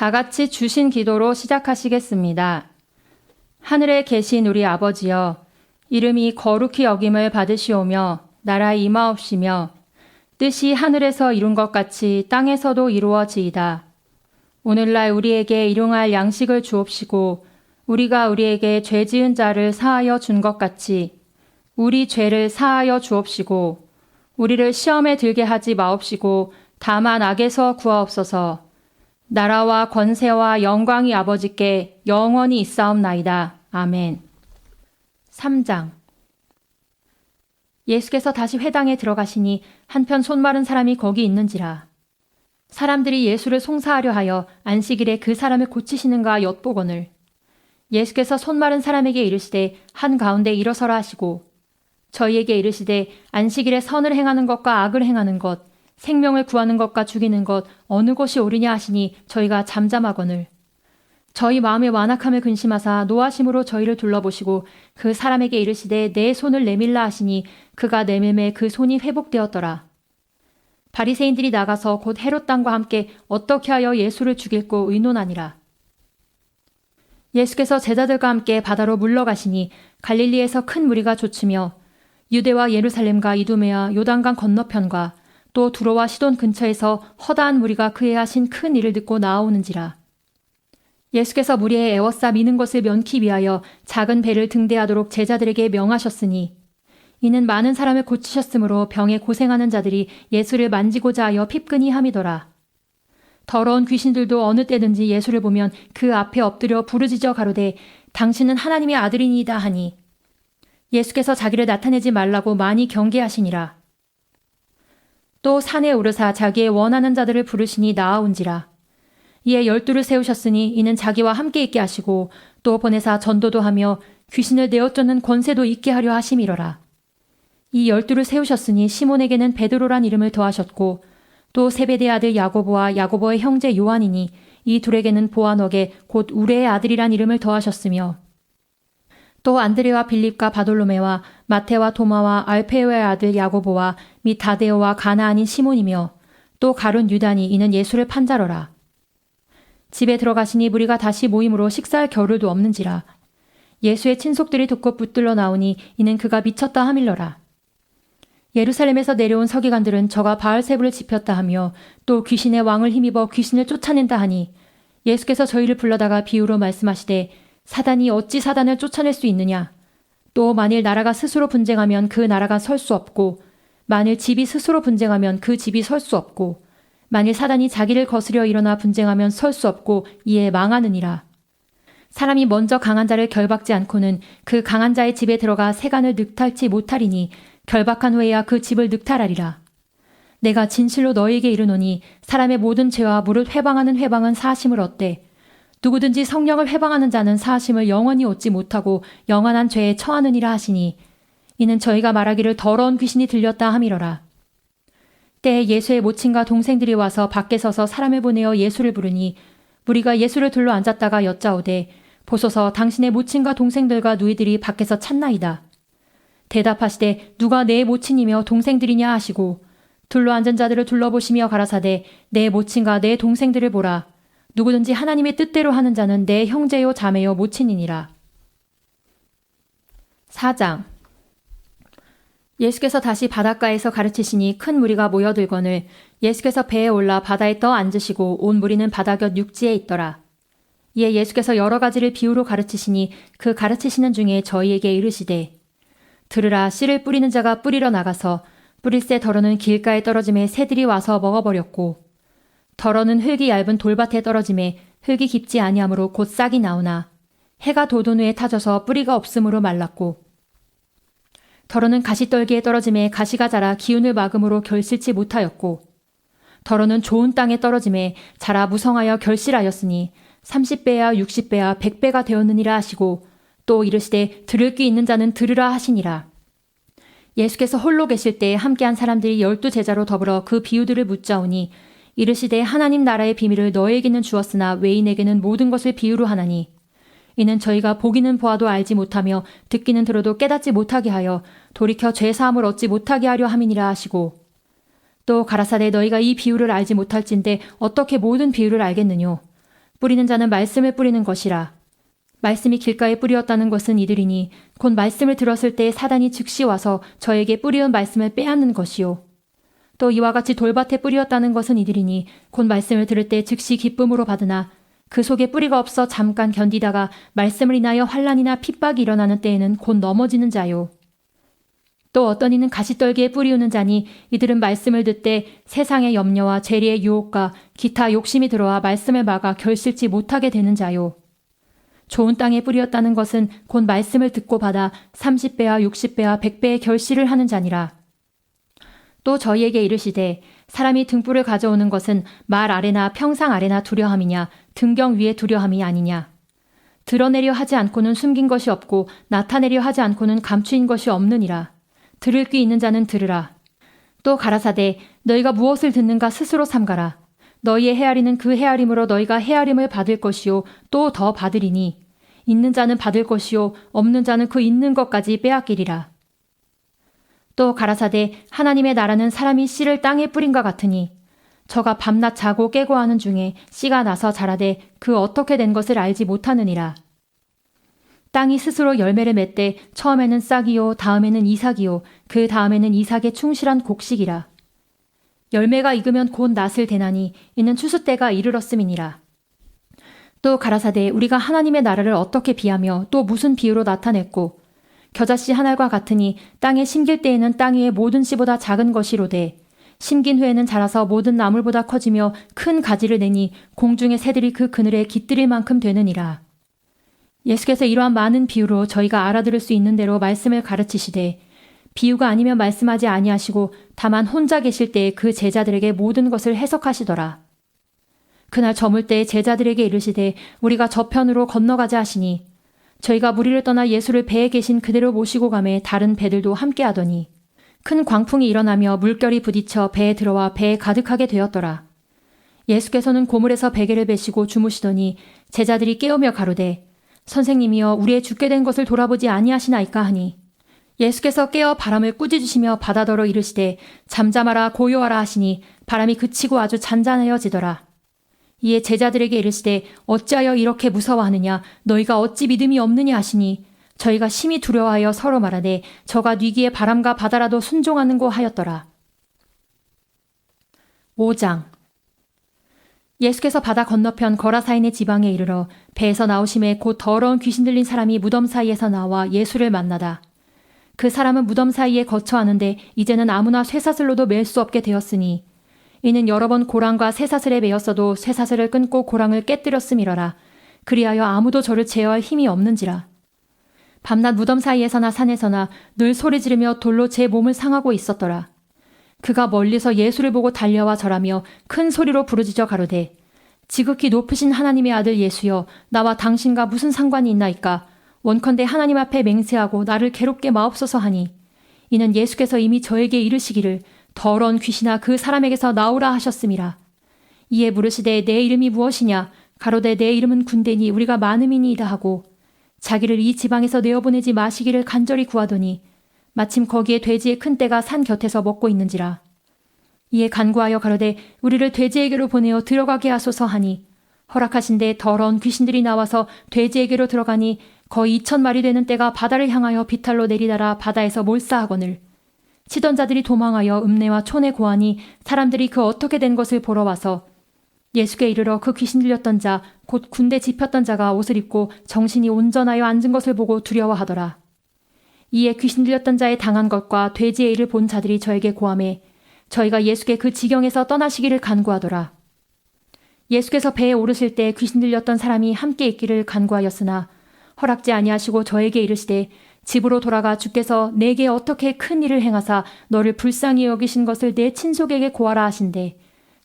다 같이 주신 기도로 시작하시겠습니다. 하늘에 계신 우리 아버지여, 이름이 거룩히 여김을 받으시오며 나라 임하옵시며 뜻이 하늘에서 이룬 것 같이 땅에서도 이루어지이다. 오늘날 우리에게 일용할 양식을 주옵시고 우리가 우리에게 죄 지은 자를 사하여 준 것 같이 우리 죄를 사하여 주옵시고 우리를 시험에 들게 하지 마옵시고 다만 악에서 구하옵소서. 나라와 권세와 영광이 아버지께 영원히 있사옵나이다. 아멘. 3장. 예수께서 다시 회당에 들어가시니 한편 손 마른 사람이 거기 있는지라. 사람들이 예수를 송사하려 하여 안식일에 그 사람을 고치시는가 엿보거늘 예수께서 손 마른 사람에게 이르시되 한가운데 일어서라 하시고 저희에게 이르시되 안식일에 선을 행하는 것과 악을 행하는 것 생명을 구하는 것과 죽이는 것 어느 것이 옳으냐 하시니 저희가 잠잠하거늘 저희 마음의 완악함을 근심하사 노하심으로 저희를 둘러보시고 그 사람에게 이르시되 내 손을 내밀라 하시니 그가 내밀매 그 손이 회복되었더라. 바리새인들이 나가서 곧 헤롯 당과 함께 어떻게 하여 예수를 죽일고 의논하니라. 예수께서 제자들과 함께 바다로 물러가시니 갈릴리에서 큰 무리가 좇으며 유대와 예루살렘과 이두메와 요단강 건너편과 또 두로와 시돈 근처에서 허다한 무리가 그의 하신 큰 일을 듣고 나아오는지라. 예수께서 무리에 애워싸 미는 것을 면키 위하여 작은 배를 등대하도록 제자들에게 명하셨으니 이는 많은 사람을 고치셨으므로 병에 고생하는 자들이 예수를 만지고자 하여 핍근히 함이더라. 더러운 귀신들도 어느 때든지 예수를 보면 그 앞에 엎드려 부르짖어 가로되 당신은 하나님의 아들이니이다 하니 예수께서 자기를 나타내지 말라고 많이 경계하시니라. 또 산에 오르사 자기의 원하는 자들을 부르시니 나아온지라. 이에 12를 세우셨으니 이는 자기와 함께 있게 하시고 또 보내사 전도도 하며 귀신을 내어쫓는 권세도 있게 하려 하심이러라. 이 12를 세우셨으니 시몬에게는 베드로란 이름을 더하셨고 또 세베대 아들 야고보와 야고보의 형제 요한이니 이 둘에게는 보아너게 곧 우레의 아들이란 이름을 더하셨으며 또 안드레와 빌립과 바돌로메와 마테와 도마와 알페오의 아들 야고보와 및 다데오와 가나 아닌 시몬이며 또 가룟 유다니 이는 예수를 판자러라. 집에 들어가시니 무리가 다시 모임으로 식사할 겨를도 없는지라. 예수의 친속들이 듣고 붙들러 나오니 이는 그가 미쳤다 하밀러라. 예루살렘에서 내려온 서기관들은 저가 바알세불을 지폈다 하며 또 귀신의 왕을 힘입어 귀신을 쫓아낸다 하니 예수께서 저희를 불러다가 비유로 말씀하시되 사단이 어찌 사단을 쫓아낼 수 있느냐. 또 만일 나라가 스스로 분쟁하면 그 나라가 설 수 없고 만일 집이 스스로 분쟁하면 그 집이 설 수 없고 만일 사단이 자기를 거스려 일어나 분쟁하면 설 수 없고 이에 망하느니라. 사람이 먼저 강한 자를 결박지 않고는 그 강한 자의 집에 들어가 세간을 늑탈치 못하리니 결박한 후에야 그 집을 늑탈하리라. 내가 진실로 너희에게 이르노니 사람의 모든 죄와 무릇 회방하는 회방은 사하심을 얻되 누구든지 성령을 회방하는 자는 사하심을 영원히 얻지 못하고 영원한 죄에 처하느니라 하시니 이는 저희가 말하기를 더러운 귀신이 들렸다 함이러라. 때에 예수의 모친과 동생들이 와서 밖에 서서 사람을 보내어 예수를 부르니 무리가 예수를 둘러 앉았다가 여짜오되 보소서 당신의 모친과 동생들과 누이들이 밖에서 찾나이다. 대답하시되 누가 내 모친이며 동생들이냐 하시고 둘러 앉은 자들을 둘러보시며 가라사대 내 모친과 내 동생들을 보라. 누구든지 하나님의 뜻대로 하는 자는 내 형제요 자매요 모친이니라. 4장. 예수께서 다시 바닷가에서 가르치시니 큰 무리가 모여들거늘 예수께서 배에 올라 바다에 떠 앉으시고 온 무리는 바다 곁 육지에 있더라. 이에 예수께서 여러 가지를 비유로 가르치시니 그 가르치시는 중에 저희에게 이르시되 들으라. 씨를 뿌리는 자가 뿌리러 나가서 뿌릴새 덜어는 길가에 떨어짐에 새들이 와서 먹어버렸고 덜어는 흙이 얇은 돌밭에 떨어짐에 흙이 깊지 아니하므로 곧 싹이 나오나 해가 돋은 후에 타져서 뿌리가 없으므로 말랐고 덜어는 가시떨기에 떨어짐에 가시가 자라 기운을 막음으로 결실치 못하였고 덜어는 좋은 땅에 떨어짐에 자라 무성하여 결실하였으니 30배야 60배야 100배가 되었느니라 하시고 또 이르시되 들을 귀 있는 자는 들으라 하시니라. 예수께서 홀로 계실 때 함께한 사람들이 12제자로 더불어 그 비유들을 묻자오니 이르시되 하나님 나라의 비밀을 너에게는 주었으나 외인에게는 모든 것을 비유로 하나니 이는 저희가 보기는 보아도 알지 못하며 듣기는 들어도 깨닫지 못하게 하여 돌이켜 죄사함을 얻지 못하게 하려 함이니라 하시고 또 가라사대 너희가 이 비유를 알지 못할진대 어떻게 모든 비유를 알겠느뇨. 뿌리는 자는 말씀을 뿌리는 것이라. 말씀이 길가에 뿌리었다는 것은 이들이니 곧 말씀을 들었을 때 사단이 즉시 와서 저에게 뿌리온 말씀을 빼앗는 것이요. 또 이와 같이 돌밭에 뿌리었다는 것은 이들이니 곧 말씀을 들을 때 즉시 기쁨으로 받으나 그 속에 뿌리가 없어 잠깐 견디다가 말씀을 인하여 환난이나 핍박이 일어나는 때에는 곧 넘어지는 자요. 또 어떤 이는 가시떨기에 뿌리우는 자니 이들은 말씀을 듣되 세상의 염려와 재리의 유혹과 기타 욕심이 들어와 말씀을 막아 결실치 못하게 되는 자요. 좋은 땅에 뿌리었다는 것은 곧 말씀을 듣고 받아 30배와 60배와 100배의 결실을 하는 자니라. 또 저희에게 이르시되 사람이 등불을 가져오는 것은 말 아래나 평상 아래나 두려함이냐 등경 위에 두려함이 아니냐. 드러내려 하지 않고는 숨긴 것이 없고 나타내려 하지 않고는 감추인 것이 없느니라. 들을 귀 있는 자는 들으라. 또 가라사대 너희가 무엇을 듣는가 스스로 삼가라. 너희의 헤아리는 그 헤아림으로 너희가 헤아림을 받을 것이요 또 더 받으리니 있는 자는 받을 것이요 없는 자는 그 있는 것까지 빼앗기리라. 또 가라사대 하나님의 나라는 사람이 씨를 땅에 뿌린과 같으니 저가 밤낮 자고 깨고 하는 중에 씨가 나서 자라되 그 어떻게 된 것을 알지 못하느니라. 땅이 스스로 열매를 맺되 처음에는 싹이요 다음에는 이삭이요 그 다음에는 이삭의 충실한 곡식이라. 열매가 익으면 곧 낫을 대나니 이는 추수 때가 이르렀음이니라. 또 가라사대 우리가 하나님의 나라를 어떻게 비하며 또 무슨 비유로 나타냈고 겨자씨 한 알과 같으니 땅에 심길 때에는 땅 위의 모든 씨보다 작은 것이로되 심긴 후에는 자라서 모든 나물보다 커지며 큰 가지를 내니 공중의 새들이 그 그늘에 깃들일 만큼 되느니라. 예수께서 이러한 많은 비유로 저희가 알아들을 수 있는 대로 말씀을 가르치시되 비유가 아니면 말씀하지 아니하시고 다만 혼자 계실 때에 그 제자들에게 모든 것을 해석하시더라. 그날 저물 때 제자들에게 이르시되 우리가 저편으로 건너가자 하시니 저희가 무리를 떠나 예수를 배에 계신 그대로 모시고 가매 다른 배들도 함께 하더니 큰 광풍이 일어나며 물결이 부딪혀 배에 들어와 배에 가득하게 되었더라. 예수께서는 고물에서 베개를 베시고 주무시더니 제자들이 깨우며 가로되 선생님이여 우리의 죽게 된 것을 돌아보지 아니하시나이까 하니 예수께서 깨어 바람을 꾸짖으시며 바다더러 이르시되 잠잠하라 고요하라 하시니 바람이 그치고 아주 잔잔해지더라. 이에 제자들에게 이르시되 어찌하여 이렇게 무서워하느냐 너희가 어찌 믿음이 없느냐 하시니 저희가 심히 두려워하여 서로 말하되 저가 뉘기에 바람과 바다라도 순종하는고 하였더라. 5장 예수께서 바다 건너편 거라사인의 지방에 이르러 배에서 나오심에 곧 더러운 귀신 들린 사람이 무덤 사이에서 나와 예수를 만나다. 그 사람은 무덤 사이에 거처하는데 이제는 아무나 쇠사슬로도 맬 수 없게 되었으니 이는 여러 번 고랑과 쇠사슬에 매였어도 쇠사슬을 끊고 고랑을 깨뜨렸음이러라. 그리하여 아무도 저를 제어할 힘이 없는지라. 밤낮 무덤 사이에서나 산에서나 늘 소리 지르며 돌로 제 몸을 상하고 있었더라. 그가 멀리서 예수를 보고 달려와 절하며 큰 소리로 부르짖어 가로되 지극히 높으신 하나님의 아들 예수여 나와 당신과 무슨 상관이 있나이까. 원컨대 하나님 앞에 맹세하고 나를 괴롭게 마옵소서 하니 이는 예수께서 이미 저에게 이르시기를 더러운 귀신아 그 사람에게서 나오라 하셨음이라. 이에 물으시되 내 이름이 무엇이냐. 가로되 내 이름은 군대니 우리가 많음이니이다 하고 자기를 이 지방에서 내어보내지 마시기를 간절히 구하더니 마침 거기에 돼지의 큰 떼가 산 곁에서 먹고 있는지라. 이에 간구하여 가로되 우리를 돼지에게로 보내어 들어가게 하소서 하니 허락하신데 더러운 귀신들이 나와서 돼지에게로 들어가니 거의 2,000마리 되는 떼가 바다를 향하여 비탈로 내리달아 바다에서 몰사하거늘 치던 자들이 도망하여 읍내와 촌에 고하니 사람들이 그 어떻게 된 것을 보러 와서 예수께 이르러 그 귀신 들렸던 자 곧 군대 집혔던 자가 옷을 입고 정신이 온전하여 앉은 것을 보고 두려워하더라. 이에 귀신 들렸던 자의 당한 것과 돼지의 일을 본 자들이 저에게 고하매 저희가 예수께 그 지경에서 떠나시기를 간구하더라. 예수께서 배에 오르실 때 귀신 들렸던 사람이 함께 있기를 간구하였으나 허락지 아니하시고 저에게 이르시되 집으로 돌아가 주께서 내게 어떻게 큰 일을 행하사 너를 불쌍히 여기신 것을 내 친속에게 고하라 하신대.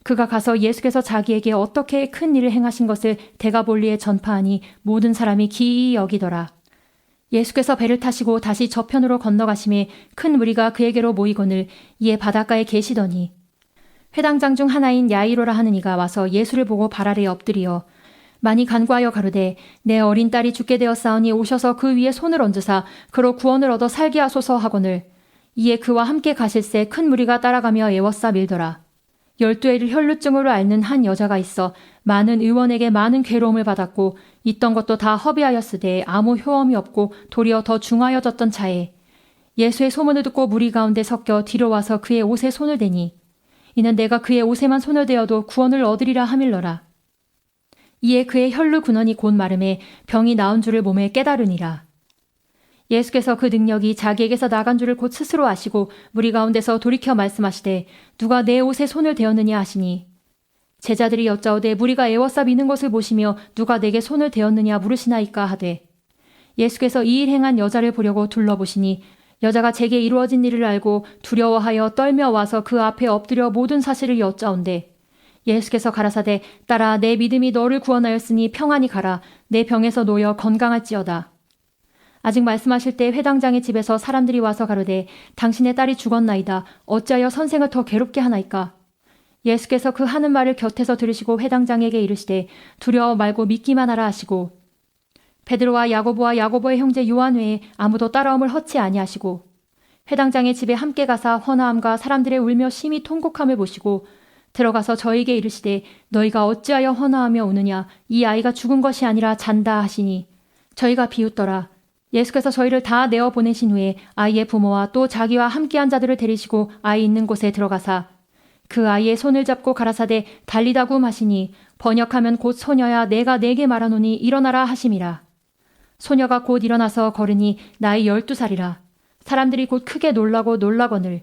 그가 가서 예수께서 자기에게 어떻게 큰 일을 행하신 것을 데가볼리에 전파하니 모든 사람이 기이히 여기더라. 예수께서 배를 타시고 다시 저편으로 건너가심에 큰 무리가 그에게로 모이거늘 이에 바닷가에 계시더니 회당장 중 하나인 야이로라 하는 이가 와서 예수를 보고 발 아래에 엎드리어 많이 간구하여 가로되 내 어린 딸이 죽게 되었사오니 오셔서 그 위에 손을 얹으사 그로 구원을 얻어 살게 하소서 하거늘 이에 그와 함께 가실새 큰 무리가 따라가며 애워싸 밀더라. 12애를 혈루증으로 앓는 한 여자가 있어 많은 의원에게 많은 괴로움을 받았고 있던 것도 다 허비하였으되 아무 효험이 없고 도리어 더 중하여졌던 차에 예수의 소문을 듣고 무리 가운데 섞여 뒤로 와서 그의 옷에 손을 대니 이는 내가 그의 옷에만 손을 대어도 구원을 얻으리라 하밀러라. 이에 그의 혈루 근원이 곧 마름에 병이 나은 줄을 몸에 깨달으니라. 예수께서 그 능력이 자기에게서 나간 줄을 곧 스스로 아시고 무리 가운데서 돌이켜 말씀하시되 누가 내 옷에 손을 대었느냐 하시니 제자들이 여짜오되 무리가 애워싸 미는 것을 보시며 누가 내게 손을 대었느냐 물으시나이까 하되 예수께서 이 일 행한 여자를 보려고 둘러보시니 여자가 제게 이루어진 일을 알고 두려워하여 떨며 와서 그 앞에 엎드려 모든 사실을 여짜온대 예수께서 가라사대 딸아 내 믿음이 너를 구원하였으니 평안히 가라 내 병에서 놓여 건강할지어다. 아직 말씀하실 때 회당장의 집에서 사람들이 와서 가로되 당신의 딸이 죽었나이다. 어찌하여 선생을 더 괴롭게 하나이까? 예수께서 그 하는 말을 곁에서 들으시고 회당장에게 이르시되 두려워 말고 믿기만 하라 하시고 베드로와 야고보의 형제 요한 외에 아무도 따라옴을 허치 아니하시고 회당장의 집에 함께 가사 헌화함과 사람들의 울며 심히 통곡함을 보시고 들어가서 저에게 이르시되 너희가 어찌하여 헌화하며 우느냐 이 아이가 죽은 것이 아니라 잔다 하시니 저희가 비웃더라. 예수께서 저희를 다 내어 보내신 후에 아이의 부모와 또 자기와 함께한 자들을 데리시고 아이 있는 곳에 들어가사 그 아이의 손을 잡고 가라사대 달리다굼 하시니 번역하면 곧 소녀야 내가 네게 말하노니 일어나라 하심이라. 소녀가 곧 일어나서 걸으니 나이 12살이라. 사람들이 곧 크게 놀라고 놀라거늘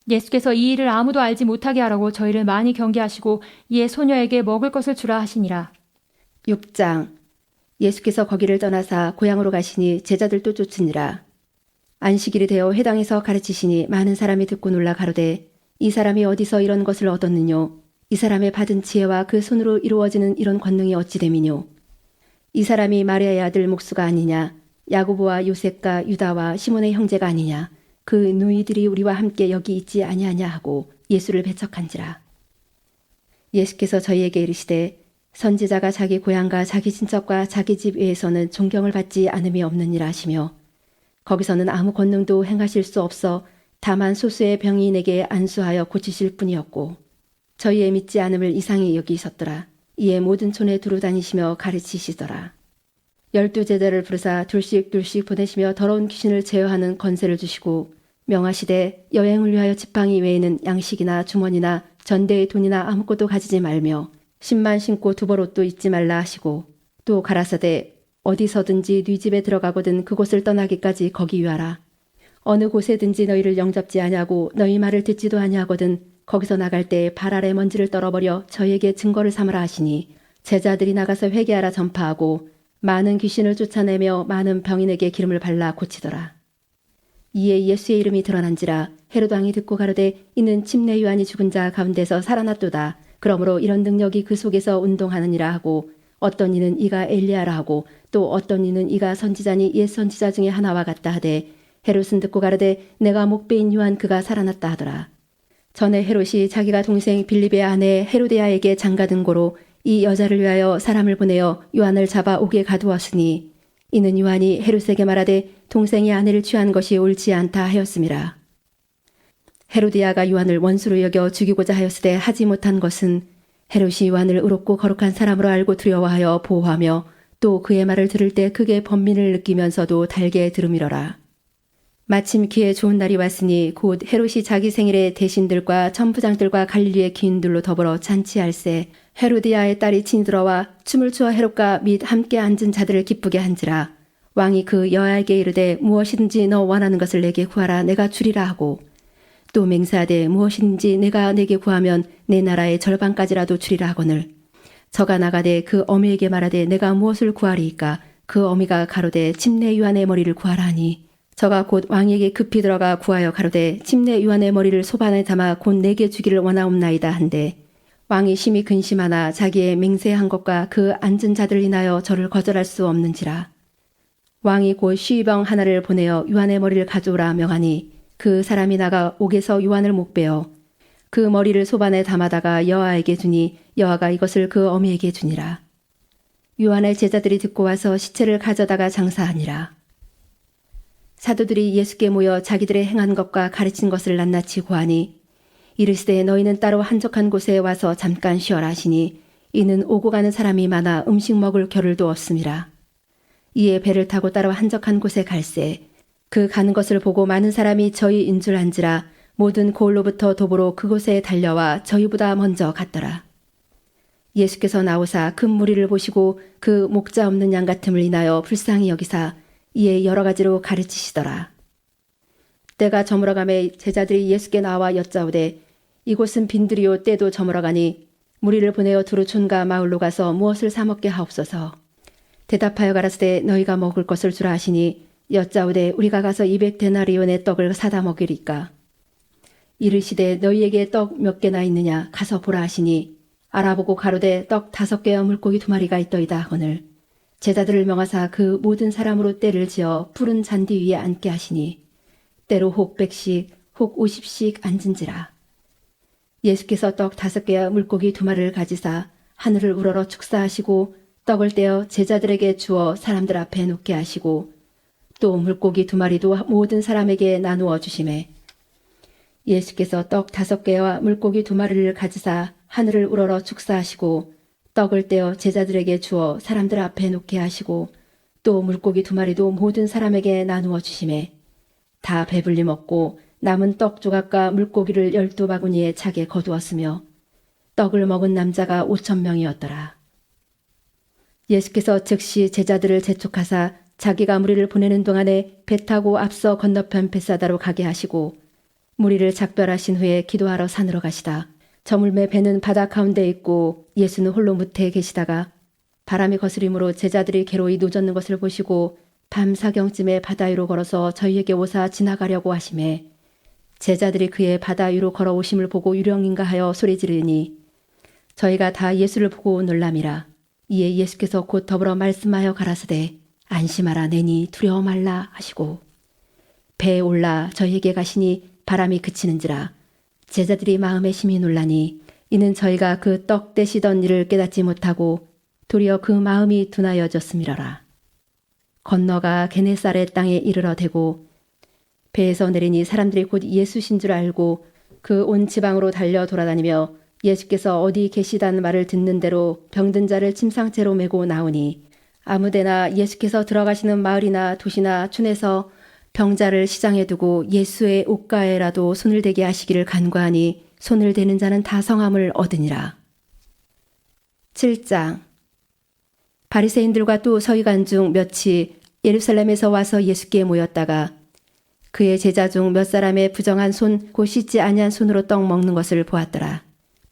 예수께서 이 일을 아무도 알지 못하게 하라고 저희를 많이 경계하시고 이에 소녀에게 먹을 것을 주라 하시니라. 6장 예수께서 거기를 떠나사 고향으로 가시니 제자들도 쫓으니라. 안식일이 되어 회당에서 가르치시니 많은 사람이 듣고 놀라 가로되 이 사람이 어디서 이런 것을 얻었느뇨? 이 사람의 받은 지혜와 그 손으로 이루어지는 이런 권능이 어찌 됨이뇨? 이 사람이 마리아의 아들 목수가 아니냐? 야고보와 요셉과 유다와 시몬의 형제가 아니냐? 그 누이들이 우리와 함께 여기 있지 아니하냐 하고 예수를 배척한지라. 예수께서 저희에게 이르시되 선지자가 자기 고향과 자기 친척과 자기 집 외에서는 존경을 받지 않음이 없느니라 하시며 거기서는 아무 권능도 행하실 수 없어 다만 소수의 병인에게 안수하여 고치실 뿐이었고 저희의 믿지 않음을 이상히 여기셨더라. 이에 모든 촌에 두루 다니시며 가르치시더라. 12제자를 부르사 둘씩 보내시며 더러운 귀신을 제어하는 권세를 주시고 명하시되 여행을 위하여 지팡이 외에는 양식이나 주머니나 전대의 돈이나 아무것도 가지지 말며 신만 신고 두벌옷도 입지 말라 하시고 또 가라사대 어디서든지 네 집에 들어가거든 그곳을 떠나기까지 거기 유하라. 어느 곳에든지 너희를 영접지 아니하고 너희 말을 듣지도 아니하거든 거기서 나갈 때 발 아래 먼지를 떨어버려 저희에게 증거를 삼으라 하시니 제자들이 나가서 회개하라 전파하고 많은 귀신을 쫓아내며 많은 병인에게 기름을 발라 고치더라. 이에 예수의 이름이 드러난지라 헤롯 왕이 듣고 가로되 이는 침례 요한이 죽은 자 가운데서 살아났도다. 그러므로 이런 능력이 그 속에서 운동하느니라 하고 어떤 이는 이가 엘리야라 하고 또 어떤 이는 이가 선지자니 옛 선지자 중에 하나와 같다 하되 헤롯은 듣고 가로되 내가 목배인 요한 그가 살아났다 하더라. 전에 헤롯이 자기가 동생 빌립의 아내 헤로데아에게 장가든 고로 이 여자를 위하여 사람을 보내어 요한을 잡아 옥에 가두었으니 이는 요한이 헤롯에게 말하되 동생이 아내를 취한 것이 옳지 않다 하였음이라. 헤로디아가 요한을 원수로 여겨 죽이고자 하였으되 하지 못한 것은 헤롯이 요한을 의롭고 거룩한 사람으로 알고 두려워하여 보호하며 또 그의 말을 들을 때 크게 번민을 느끼면서도 달게 들음이러라. 마침 기회 좋은 날이 왔으니 곧 헤롯이 자기 생일에 대신들과 천부장들과 갈릴리의 귀인들로 더불어 잔치할세 헤로디아의 딸이 친히 들어와 춤을 추어 헤롯과 및 함께 앉은 자들을 기쁘게 한지라. 왕이 그 여아에게 이르되 무엇이든지 너 원하는 것을 내게 구하라 내가 주리라 하고 또 맹세하되 무엇이든지 내가 내게 구하면 내 나라의 절반까지라도 주리라 하거늘 저가 나가되 그 어미에게 말하되 내가 무엇을 구하리이까 그 어미가 가로되 침례 요한의 머리를 구하라 하니 저가 곧 왕에게 급히 들어가 구하여 가로되 침례 요한의 머리를 소반에 담아 곧 내게 주기를 원하옵나이다 한데 왕이 심히 근심하나 자기의 맹세한 것과 그 앉은 자들 인하여 저를 거절할 수 없는지라. 왕이 곧 쉬병 하나를 보내어 요한의 머리를 가져오라 명하니 그 사람이 나가 옥에서 요한을 목베어 그 머리를 소반에 담아다가 여아에게 주니 여아가 이것을 그 어미에게 주니라. 요한의 제자들이 듣고 와서 시체를 가져다가 장사하니라. 사도들이 예수께 모여 자기들의 행한 것과 가르친 것을 낱낱이 고하니 이르시되 너희는 따로 한적한 곳에 와서 잠깐 쉬어라 하시니 이는 오고 가는 사람이 많아 음식 먹을 겨를도 없음이라. 이에 배를 타고 따로 한적한 곳에 갈새 그 가는 것을 보고 많은 사람이 저희인 줄 안지라 모든 고을로부터 도보로 그곳에 달려와 저희보다 먼저 갔더라. 예수께서 나오사 큰 무리를 보시고 그 목자 없는 양 같음을 인하여 불쌍히 여기사 이에 여러 가지로 가르치시더라. 때가 저물어가매 제자들이 예수께 나와 여짜오되 이곳은 빈들이요 때도 저물어가니 무리를 보내어 두루 촌과 마을로 가서 무엇을 사 먹게 하옵소서. 대답하여 가라사대 너희가 먹을 것을 주라 하시니 여짜오되 우리가 가서 200데나리온의 떡을 사다 먹이리까. 이르시되 너희에게 떡 몇 개나 있느냐 가서 보라 하시니 알아보고 가로되 떡 5개와 물고기 2마리가 있더이다 하거늘 제자들을 명하사 그 모든 사람으로 떼를 지어 푸른 잔디 위에 앉게 하시니 때로 혹 100씩 혹 50씩 앉은지라. 예수께서 떡 5개와 물고기 2마리를 가지사 하늘을 우러러 축사하시고 떡을 떼어 제자들에게 주어 사람들 앞에 놓게 하시고 또 물고기 2마리도 모든 사람에게 나누어 주시매 예수께서 떡 5개와 물고기 2마리를 가지사 하늘을 우러러 축사하시고 떡을 떼어 제자들에게 주어 사람들 앞에 놓게 하시고 또 물고기 2마리도 모든 사람에게 나누어 주시매 다 배불리 먹고 남은 떡 조각과 물고기를 12바구니에 차게 거두었으며 떡을 먹은 남자가 5,000명이었더라. 예수께서 즉시 제자들을 재촉하사 자기가 무리를 보내는 동안에 배 타고 앞서 건너편 벳사다로 가게 하시고 무리를 작별하신 후에 기도하러 산으로 가시다. 저물매 배는 바다 가운데 있고 예수는 홀로 무태에 계시다가 바람이 거스림으로 제자들이 괴로이 노젓는 것을 보시고 밤 사경쯤에 바다 위로 걸어서 저희에게 오사 지나가려고 하시매 제자들이 그의 바다 위로 걸어오심을 보고 유령인가 하여 소리 지르니 저희가 다 예수를 보고 놀람이라. 이에 예수께서 곧 더불어 말씀하여 가라사대 안심하라 내니 두려워 말라 하시고 배에 올라 저희에게 가시니 바람이 그치는지라. 제자들이 마음에 심히 놀라니 이는 저희가 그 떡 떼시던 일을 깨닫지 못하고 도리어 그 마음이 둔하여졌음이러라. 건너가 게네사렛 땅에 이르러 대고 배에서 내리니 사람들이 곧 예수신 줄 알고 그 온 지방으로 달려 돌아다니며 예수께서 어디 계시다는 말을 듣는 대로 병든 자를 침상째로 메고 나오니 아무데나 예수께서 들어가시는 마을이나 도시나 촌에서 병자를 시장에 두고 예수의 옷가에라도 손을 대게 하시기를 간구하니 손을 대는 자는 다 성함을 얻으니라. 7장 바리새인들과 또 서기관 중 몇이 예루살렘에서 와서 예수께 모였다가 그의 제자 중 몇 사람의 부정한 손 곧 씻지 아니한 손으로 떡 먹는 것을 보았더라.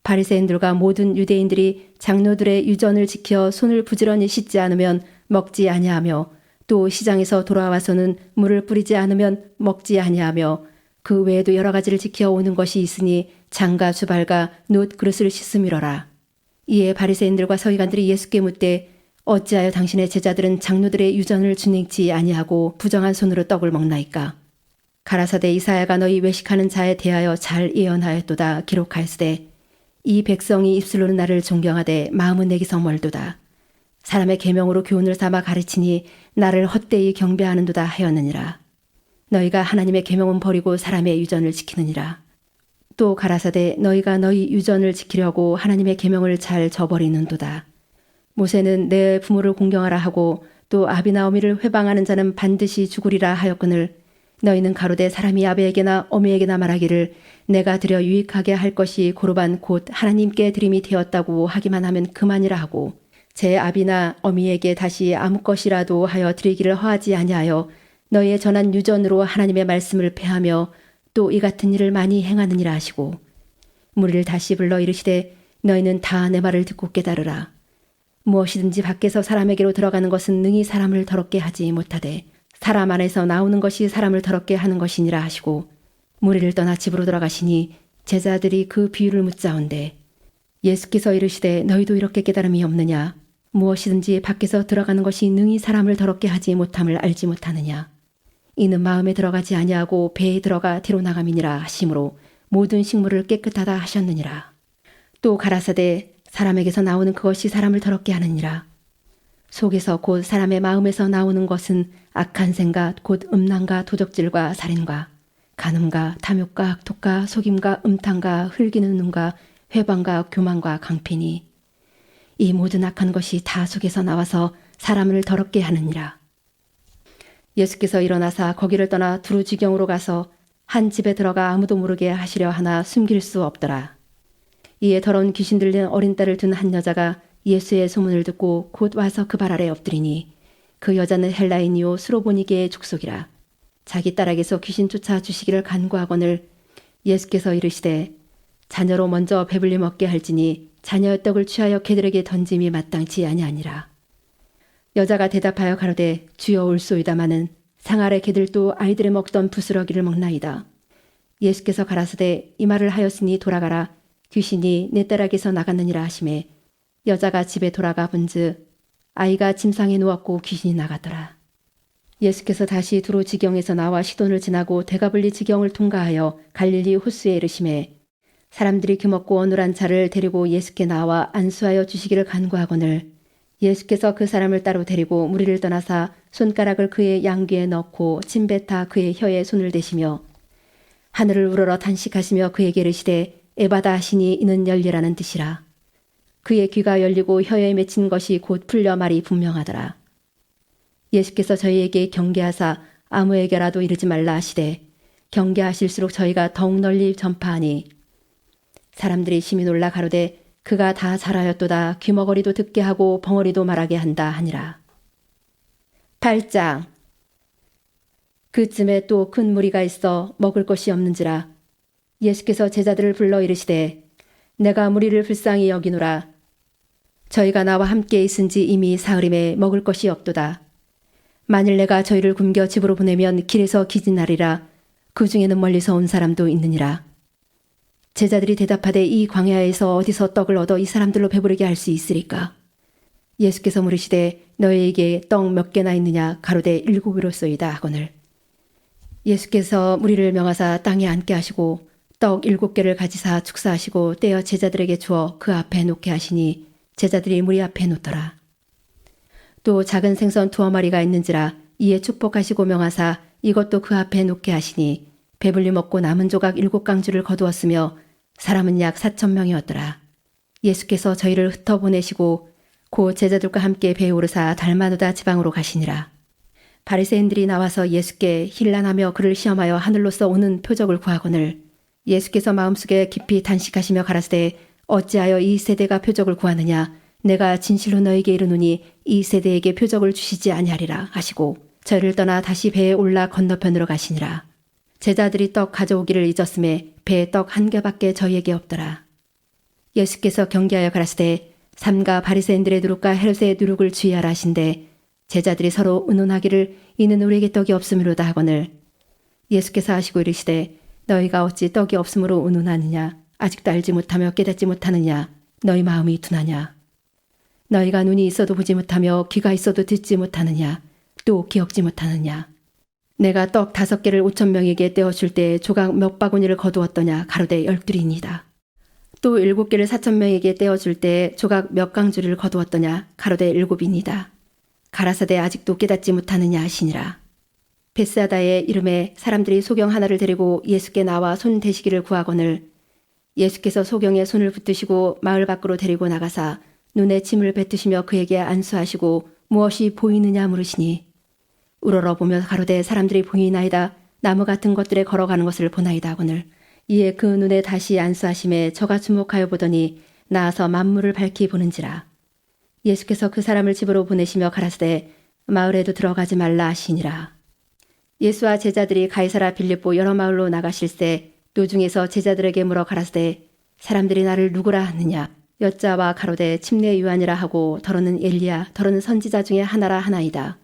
바리새인들과 모든 유대인들이 장로들의 유전을 지켜 손을 부지런히 씻지 않으면 먹지 아니하며 또 시장에서 돌아와서는 물을 뿌리지 않으면 먹지 아니하며 그 외에도 여러 가지를 지켜 오는 것이 있으니 장과 주발과 놋 그릇을 씻음이러라. 이에 바리새인들과 서기관들이 예수께 묻되 어찌하여 당신의 제자들은 장로들의 유전을 준행치 아니하고 부정한 손으로 떡을 먹나이까? 가라사대 이사야가 너희 외식하는 자에 대하여 잘 예언하였도다 기록하였으되 이 백성이 입술로는 나를 존경하되 마음은 내게서 멀도다. 사람의 계명으로 교훈을 삼아 가르치니 나를 헛되이 경배하는도다 하였느니라. 너희가 하나님의 계명은 버리고 사람의 유전을 지키느니라. 또 가라사대 너희가 너희 유전을 지키려고 하나님의 계명을 잘 저버리는도다. 모세는 내 부모를 공경하라 하고 또 아비나 어미를 회방하는 자는 반드시 죽으리라 하였거늘 너희는 가로되 사람이 아비에게나 어미에게나 말하기를 내가 드려 유익하게 할 것이 고르반 곧 하나님께 드림이 되었다고 하기만 하면 그만이라 하고 제 아비나 어미에게 다시 아무 것이라도 하여 드리기를 허하지 아니하여 너희의 전한 유전으로 하나님의 말씀을 폐하며 또 이 같은 일을 많이 행하느니라 하시고 무리를 다시 불러 이르시되 너희는 다 내 말을 듣고 깨달으라. 무엇이든지 밖에서 사람에게로 들어가는 것은 능히 사람을 더럽게 하지 못하되 사람 안에서 나오는 것이 사람을 더럽게 하는 것이니라 하시고 무리를 떠나 집으로 돌아가시니 제자들이 그 비유를 묻자온대 예수께서 이르시되 너희도 이렇게 깨달음이 없느냐? 무엇이든지 밖에서 들어가는 것이 능히 사람을 더럽게 하지 못함을 알지 못하느냐? 이는 마음에 들어가지 아니하고 배에 들어가 뒤로 나감이니라 하심으로 모든 식물을 깨끗하다 하셨느니라. 또 가라사대 사람에게서 나오는 그것이 사람을 더럽게 하느니라. 속에서 곧 사람의 마음에서 나오는 것은 악한 생각 곧 음란과 도적질과 살인과 간음과 탐욕과 악독과 속임과 음탕과 흘기는 눈과 회방과 교만과 강핀이 이 모든 악한 것이 다 속에서 나와서 사람을 더럽게 하느니라. 예수께서 일어나사 거기를 떠나 두루 지경으로 가서 한 집에 들어가 아무도 모르게 하시려 하나 숨길 수 없더라. 이에 더러운 귀신 들린 어린 딸을 둔 한 여자가 예수의 소문을 듣고 곧 와서 그 발 아래 엎드리니 그 여자는 헬라인이요 스로보니게의 족속이라. 자기 딸에게서 귀신 쫓아 주시기를 간구하거늘 예수께서 이르시되 자녀로 먼저 배불리 먹게 할지니 자녀의 떡을 취하여 개들에게 던짐이 마땅치 아니하니라. 여자가 대답하여 가로되 주여 올소이다마는 상 아래 개들도 아이들의 먹던 부스러기를 먹나이다. 예수께서 가라사대 이 말을 하였으니 돌아가라. 귀신이 내 딸에게서 나갔느니라 하시매 여자가 집에 돌아가 본즉 아이가 침상에 누웠고 귀신이 나가더라. 예수께서 다시 두로 지경에서 나와 시돈을 지나고 대가블리 지경을 통과하여 갈릴리 호수에 이르시매 사람들이 규먹고 어눌한 자를 데리고 예수께 나와 안수하여 주시기를 간구하거늘 예수께서 그 사람을 따로 데리고 무리를 떠나사 손가락을 그의 양귀에 넣고 침뱉아 그의 혀에 손을 대시며 하늘을 우러러 탄식하시며 그에게 이르시되 에바다 하시니 이는 열리라는 뜻이라. 그의 귀가 열리고 혀에 맺힌 것이 곧 풀려 말이 분명하더라. 예수께서 저희에게 경계하사 아무에게라도 이르지 말라 하시되 경계하실수록 저희가 더욱 널리 전파하니 사람들이 심히 놀라 가로되 그가 다 잘하였도다. 귀머거리도 듣게 하고 벙어리도 말하게 한다 하니라. 8장. 그쯤에 또 큰 무리가 있어 먹을 것이 없는지라 예수께서 제자들을 불러 이르시되 내가 무리를 불쌍히 여기노라. 저희가 나와 함께 있은지 이미 사흘임에 먹을 것이 없도다. 만일 내가 저희를 굶겨 집으로 보내면 길에서 기진하리라. 그 중에는 멀리서 온 사람도 있느니라. 제자들이 대답하되 이 광야에서 어디서 떡을 얻어 이 사람들로 배부르게 할 수 있으리까? 예수께서 물으시되 너희에게 떡 몇 개나 있느냐? 가로되 7이로소이다 하거늘. 예수께서 무리를 명하사 땅에 앉게 하시고 떡 7개를 가지사 축사하시고 떼어 제자들에게 주어 그 앞에 놓게 하시니 제자들이 무리 앞에 놓더라. 또 작은 생선 2마리가 있는지라 이에 축복하시고 명하사 이것도 그 앞에 놓게 하시니 배불리 먹고 남은 조각 7강주를 거두었으며 사람은 약 4,000명이었더라. 예수께서 저희를 흩어보내시고 곧 제자들과 함께 배에 오르사 달마누다 지방으로 가시니라. 바리새인들이 나와서 예수께 힐난하며 그를 시험하여 하늘로서 오는 표적을 구하거늘 예수께서 마음속에 깊이 단식하시며 가라사대 어찌하여 이 세대가 표적을 구하느냐? 내가 진실로 너에게 이르노니 이 세대에게 표적을 주시지 아니하리라 하시고 저희를 떠나 다시 배에 올라 건너편으로 가시니라. 제자들이 떡 가져오기를 잊었음에 배에 떡 1개밖에 저희에게 없더라. 예수께서 경계하여 가라사대 삼가 바리새인들의 누룩과 헤롯의 누룩을 주의하라 하신대 제자들이 서로 의논하기를 이는 우리에게 떡이 없음이로다 하거늘 예수께서 하시고 이르시되 너희가 어찌 떡이 없음으로 의논하느냐? 아직도 알지 못하며 깨닫지 못하느냐? 너희 마음이 둔하냐? 너희가 눈이 있어도 보지 못하며 귀가 있어도 듣지 못하느냐? 또 기억지 못하느냐? 내가 떡 5개를 5,000명에게 떼어줄 때 조각 몇 바구니를 거두었더냐? 가로되 12이니이다. 또 7개를 4,000명에게 떼어줄 때 조각 몇 강주를 거두었더냐? 가로되 7이니이다. 가라사대 아직도 깨닫지 못하느냐 하시니라. 베스아다의 이름에 사람들이 소경 하나를 데리고 예수께 나와 손 대시기를 구하거늘 예수께서 소경에 손을 붙드시고 마을 밖으로 데리고 나가사 눈에 침을 뱉으시며 그에게 안수하시고 무엇이 보이느냐 물으시니 우러러보며 가로되 사람들이 보이나이다. 나무 같은 것들에 걸어가는 것을 보나이다 하거늘 이에 그 눈에 다시 안수하심에 저가 주목하여 보더니 나아서 만물을 밝히 보는지라. 예수께서 그 사람을 집으로 보내시며 가라사대 마을에도 들어가지 말라 하시니라. 예수와 제자들이 가이사라 빌립보 여러 마을로 나가실새 노중에서 제자들에게 물어 가라사대 사람들이 나를 누구라 하느냐? 여자와 가로되 침례 요한이라 하고 더러는 엘리야 더러는 선지자 중에 하나라 하나이다.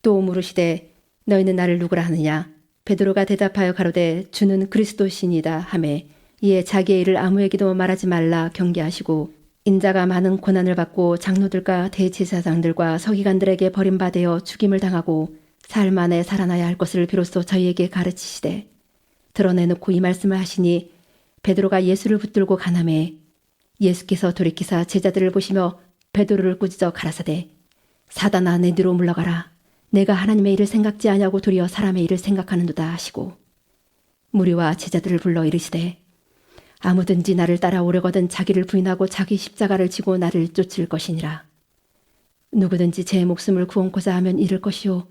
또 물으시되 너희는 나를 누구라 하느냐? 베드로가 대답하여 가로되 주는 그리스도시니이다 하매 이에 자기의 일을 아무에게도 말하지 말라 경계하시고 인자가 많은 고난을 받고 장로들과 대제사장들과 서기관들에게 버림받아 죽임을 당하고 사흘 만에 살아나야 할 것을 비로소 저희에게 가르치시되 드러내놓고 이 말씀을 하시니 베드로가 예수를 붙들고 가나매 예수께서 돌이키사 제자들을 보시며 베드로를 꾸짖어 가라사대 사단아 내 뒤로 물러가라. 내가 하나님의 일을 생각지 아니하고 도리어 사람의 일을 생각하는도다 하시고 무리와 제자들을 불러 이르시되 아무든지 나를 따라오려거든 자기를 부인하고 자기 십자가를 지고 나를 쫓을 것이니라. 누구든지 제 목숨을 구원코자 하면 잃을 것이요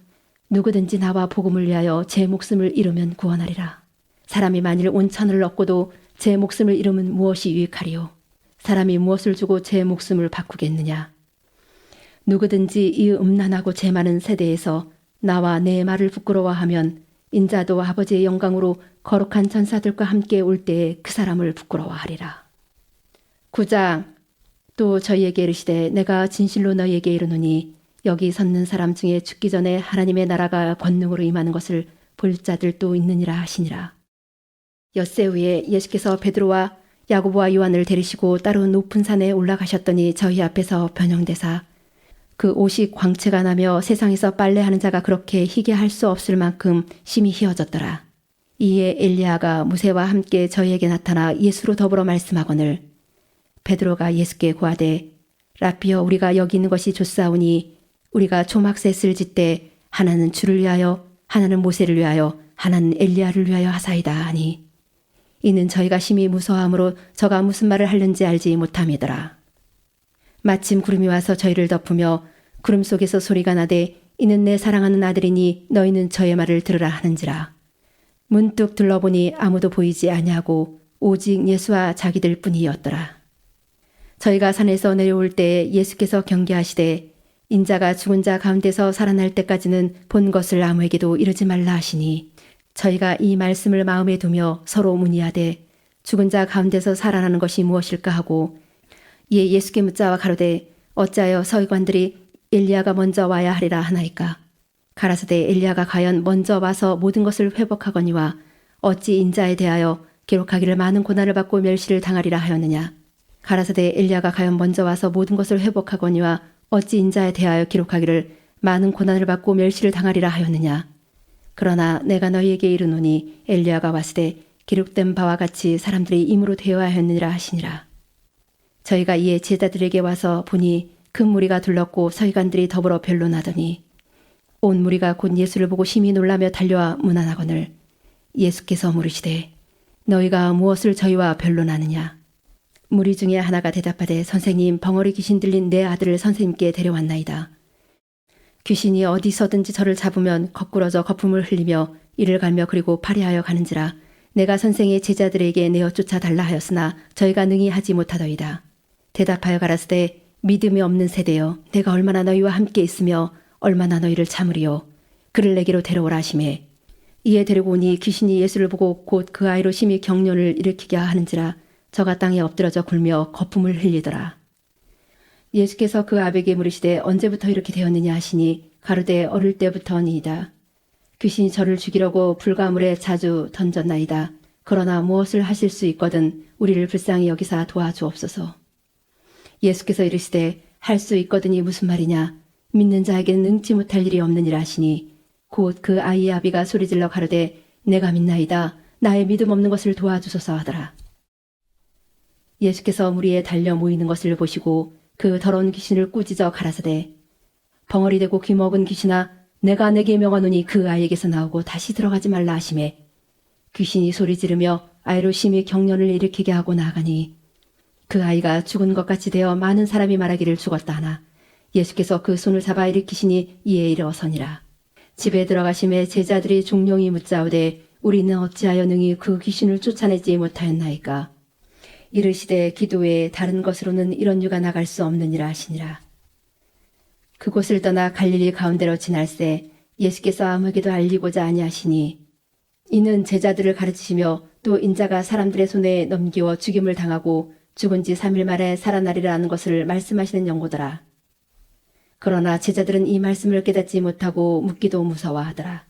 누구든지 나와 복음을 위하여 제 목숨을 잃으면 구원하리라. 사람이 만일 온 천을 얻고도 제 목숨을 잃으면 무엇이 유익하리요? 사람이 무엇을 주고 제 목숨을 바꾸겠느냐? 누구든지 이 음란하고 재 많은 세대에서 나와 내 말을 부끄러워하면 인자도 아버지의 영광으로 거룩한 천사들과 함께 올 때에 그 사람을 부끄러워하리라. 9장. 또 저희에게 이르시되 내가 진실로 너희에게 이르노니 여기 섰는 사람 중에 죽기 전에 하나님의 나라가 권능으로 임하는 것을 볼 자들도 있느니라 하시니라. 엿새 후에 예수께서 베드로와 야고보와 요한을 데리시고 따로 높은 산에 올라가셨더니 저희 앞에서 변형되사 그 옷이 광채가 나며 세상에서 빨래하는 자가 그렇게 희게 할 수 없을 만큼 심히 희어졌더라. 이에 엘리야가 무세와 함께 저희에게 나타나 예수로 더불어 말씀하거늘 베드로가 예수께 고하되 라삐여 우리가 여기 있는 것이 좋사오니 우리가 초막셋을 짓되 하나는 주를 위하여 하나는 모세를 위하여 하나는 엘리야를 위하여 하사이다 하니 이는 저희가 심히 무서워함으로 저가 무슨 말을 하는지 알지 못함이더라. 마침 구름이 와서 저희를 덮으며 구름 속에서 소리가 나되 이는 내 사랑하는 아들이니 너희는 저의 말을 들으라 하는지라. 문득 둘러보니 아무도 보이지 아니하고 오직 예수와 자기들 뿐이었더라. 저희가 산에서 내려올 때 예수께서 경계하시되 인자가 죽은 자 가운데서 살아날 때까지는 본 것을 아무에게도 이르지 말라 하시니 저희가 이 말씀을 마음에 두며 서로 문의하되 죽은 자 가운데서 살아나는 것이 무엇일까 하고 이에 예수께 묻자와 가로되 어찌하여 서기관들이 엘리야가 먼저 와야 하리라 하나이까. 가라사대 엘리야가 과연 먼저 와서 모든 것을 회복하거니와 어찌 인자에 대하여 기록하기를 많은 고난을 받고 멸시를 당하리라 하였느냐. 가라사대 엘리야가 과연 먼저 와서 모든 것을 회복하거니와 어찌 인자에 대하여 기록하기를 많은 고난을 받고 멸시를 당하리라 하였느냐. 그러나 내가 너희에게 이르노니 엘리야가 왔으되 기록된 바와 같이 사람들이 임으로 되어야 하였느니라 하시니라. 저희가 이에 제자들에게 와서 보니 큰 무리가 둘렀고 서기관들이 더불어 변론하더니 온 무리가 곧 예수를 보고 심히 놀라며 달려와 문안하거늘 예수께서 물으시되 너희가 무엇을 저희와 변론하느냐. 무리 중에 하나가 대답하되 선생님 벙어리 귀신 들린 내 아들을 선생님께 데려왔나이다. 귀신이 어디서든지 저를 잡으면 거꾸러져 거품을 흘리며 이를 갈며 그리고 파리하여 가는지라. 내가 선생의 제자들에게 내어 쫓아달라 하였으나 저희가 능히 하지 못하더이다. 대답하여 가라사대 믿음이 없는 세대여 내가 얼마나 너희와 함께 있으며 얼마나 너희를 참으리요. 그를 내게로 데려오라 하시매 이에 데리고 오니 귀신이 예수를 보고 곧 그 아이로 심히 경련을 일으키게 하는지라. 저가 땅에 엎드러져 굴며 거품을 흘리더라. 예수께서 그 아베에게 물으시되 언제부터 이렇게 되었느냐 하시니 가로되 어릴 때부터니이다. 귀신이 저를 죽이려고 불가물에 자주 던졌나이다. 그러나 무엇을 하실 수 있거든 우리를 불쌍히 여기사 도와주옵소서. 예수께서 이르시되 할 수 있거든이 무슨 말이냐. 믿는 자에게는 능치 못할 일이 없느니라 하시니 곧 그 아이의 아비가 소리질러 가로되 내가 믿나이다. 나의 믿음 없는 것을 도와주소서 하더라. 예수께서 무리에 달려 모이는 것을 보시고 그 더러운 귀신을 꾸짖어 가라사대 벙어리 되고 귀먹은 귀신아 내가 내게 명하노니 그 아이에게서 나오고 다시 들어가지 말라 하시매 귀신이 소리 지르며 아이로 심히 경련을 일으키게 하고 나가니 그 아이가 죽은 것 같이 되어 많은 사람이 말하기를 죽었다 하나 예수께서 그 손을 잡아 일으키시니 이에 일어서니라. 집에 들어가심에 제자들이 종용이 묻자오되 우리는 어찌하여 능히 그 귀신을 쫓아내지 못하였나이까. 이르시되 기도에 다른 것으로는 이런 유가 나갈 수 없느니라 하시니라. 그곳을 떠나 갈릴리 가운데로 지날새 예수께서 아무에게도 알리고자 아니하시니 이는 제자들을 가르치시며 또 인자가 사람들의 손에 넘기워 죽임을 당하고 죽은 지 3일 만에 살아나리라는 것을 말씀하시는 연고더라. 그러나 제자들은 이 말씀을 깨닫지 못하고 묻기도 무서워하더라.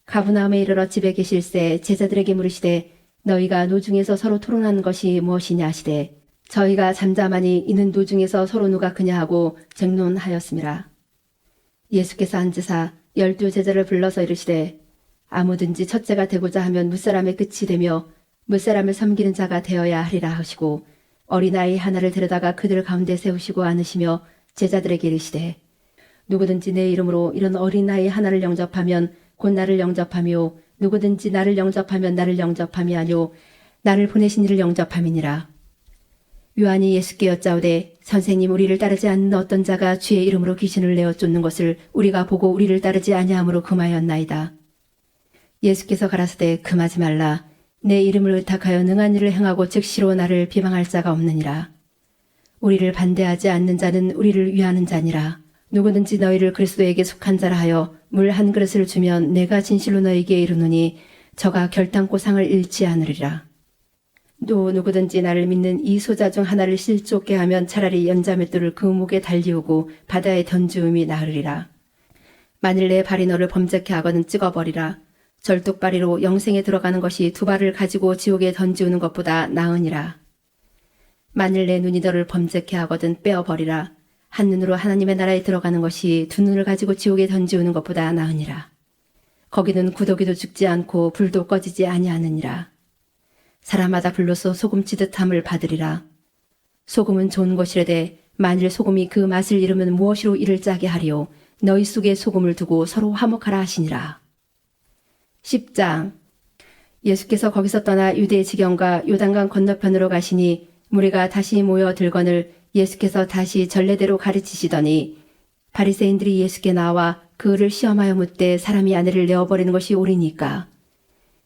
가브나움에 이르러 집에 계실새 제자들에게 물으시되 너희가 노중에서 서로 토론하는 것이 무엇이냐 하시되 저희가 잠잠하니 이는 노중에서 서로 누가 크냐 하고 쟁론하였음이라. 예수께서 앉으사 12 제자를 불러서 이르시되 아무든지 첫째가 되고자 하면 무사람의 끝이 되며 무사람을 섬기는 자가 되어야 하리라 하시고 어린아이 하나를 데려다가 그들 가운데 세우시고 앉으시며 제자들에게 이르시되 누구든지 내 이름으로 이런 어린아이 하나를 영접하면 곧 나를 영접하며 누구든지 나를 영접하면 나를 영접함이 아니오 나를 보내신 이를 영접함이니라. 요한이 예수께 여짜오되 선생님 우리를 따르지 않는 어떤 자가 주의 이름으로 귀신을 내어 쫓는 것을 우리가 보고 우리를 따르지 아니함으로 금하였나이다. 예수께서 가라사대 금하지 말라. 내 이름을 의탁하여 능한 일을 행하고 즉시로 나를 비방할 자가 없느니라. 우리를 반대하지 않는 자는 우리를 위하는 자니라. 누구든지 너희를 그리스도에게 속한 자라 하여 물 한 그릇을 주면 내가 진실로 너희에게 이르노니 저가 결단코 상을 잃지 않으리라. 또 누구든지 나를 믿는 이 소자 중 하나를 실족게 하면 차라리 연자맷돌을 그 목에 달리우고 바다에 던지움이 나으리라. 만일 내 발이 너를 범죄케 하거든 찍어버리라. 절뚝발이로 영생에 들어가는 것이 두 발을 가지고 지옥에 던지우는 것보다 나으니라. 만일 내 눈이 너를 범죄케 하거든 빼어버리라. 한 눈으로 하나님의 나라에 들어가는 것이 두 눈을 가지고 지옥에 던지우는 것보다 나으니라. 거기는 구더기도 죽지 않고 불도 꺼지지 아니하느니라. 사람마다 불로써 소금 치듯함을 받으리라. 소금은 좋은 것이라되 만일 소금이 그 맛을 잃으면 무엇으로 이를 짜게 하리요. 너희 속에 소금을 두고 서로 화목하라 하시니라. 10장. 예수께서 거기서 떠나 유대 지경과 요단강 건너편으로 가시니 무리가 다시 모여 들거늘 예수께서 다시 전례대로 가르치시더니 바리새인들이 예수께 나와 그를 시험하여 묻되 사람이 아내를 내어버리는 것이 옳으니까.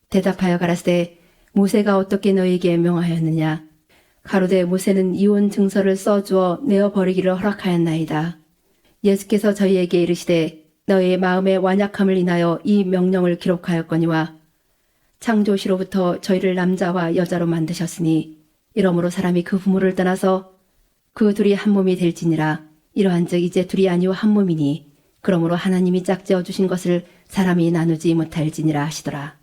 대답하여 가라사대 모세가 어떻게 너희에게 명하였느냐. 가로되 모세는 이혼 증서를 써주어 내어버리기를 허락하였나이다. 예수께서 저희에게 이르시되 너희의 마음의 완약함을 인하여 이 명령을 기록하였거니와 창조시로부터 저희를 남자와 여자로 만드셨으니 이러므로 사람이 그 부모를 떠나서 그 둘이 한 몸이 될지니라. 이러한즉 이제 둘이 아니오 한 몸이니 그러므로 하나님이 짝지어 주신 것을 사람이 나누지 못할지니라 하시더라.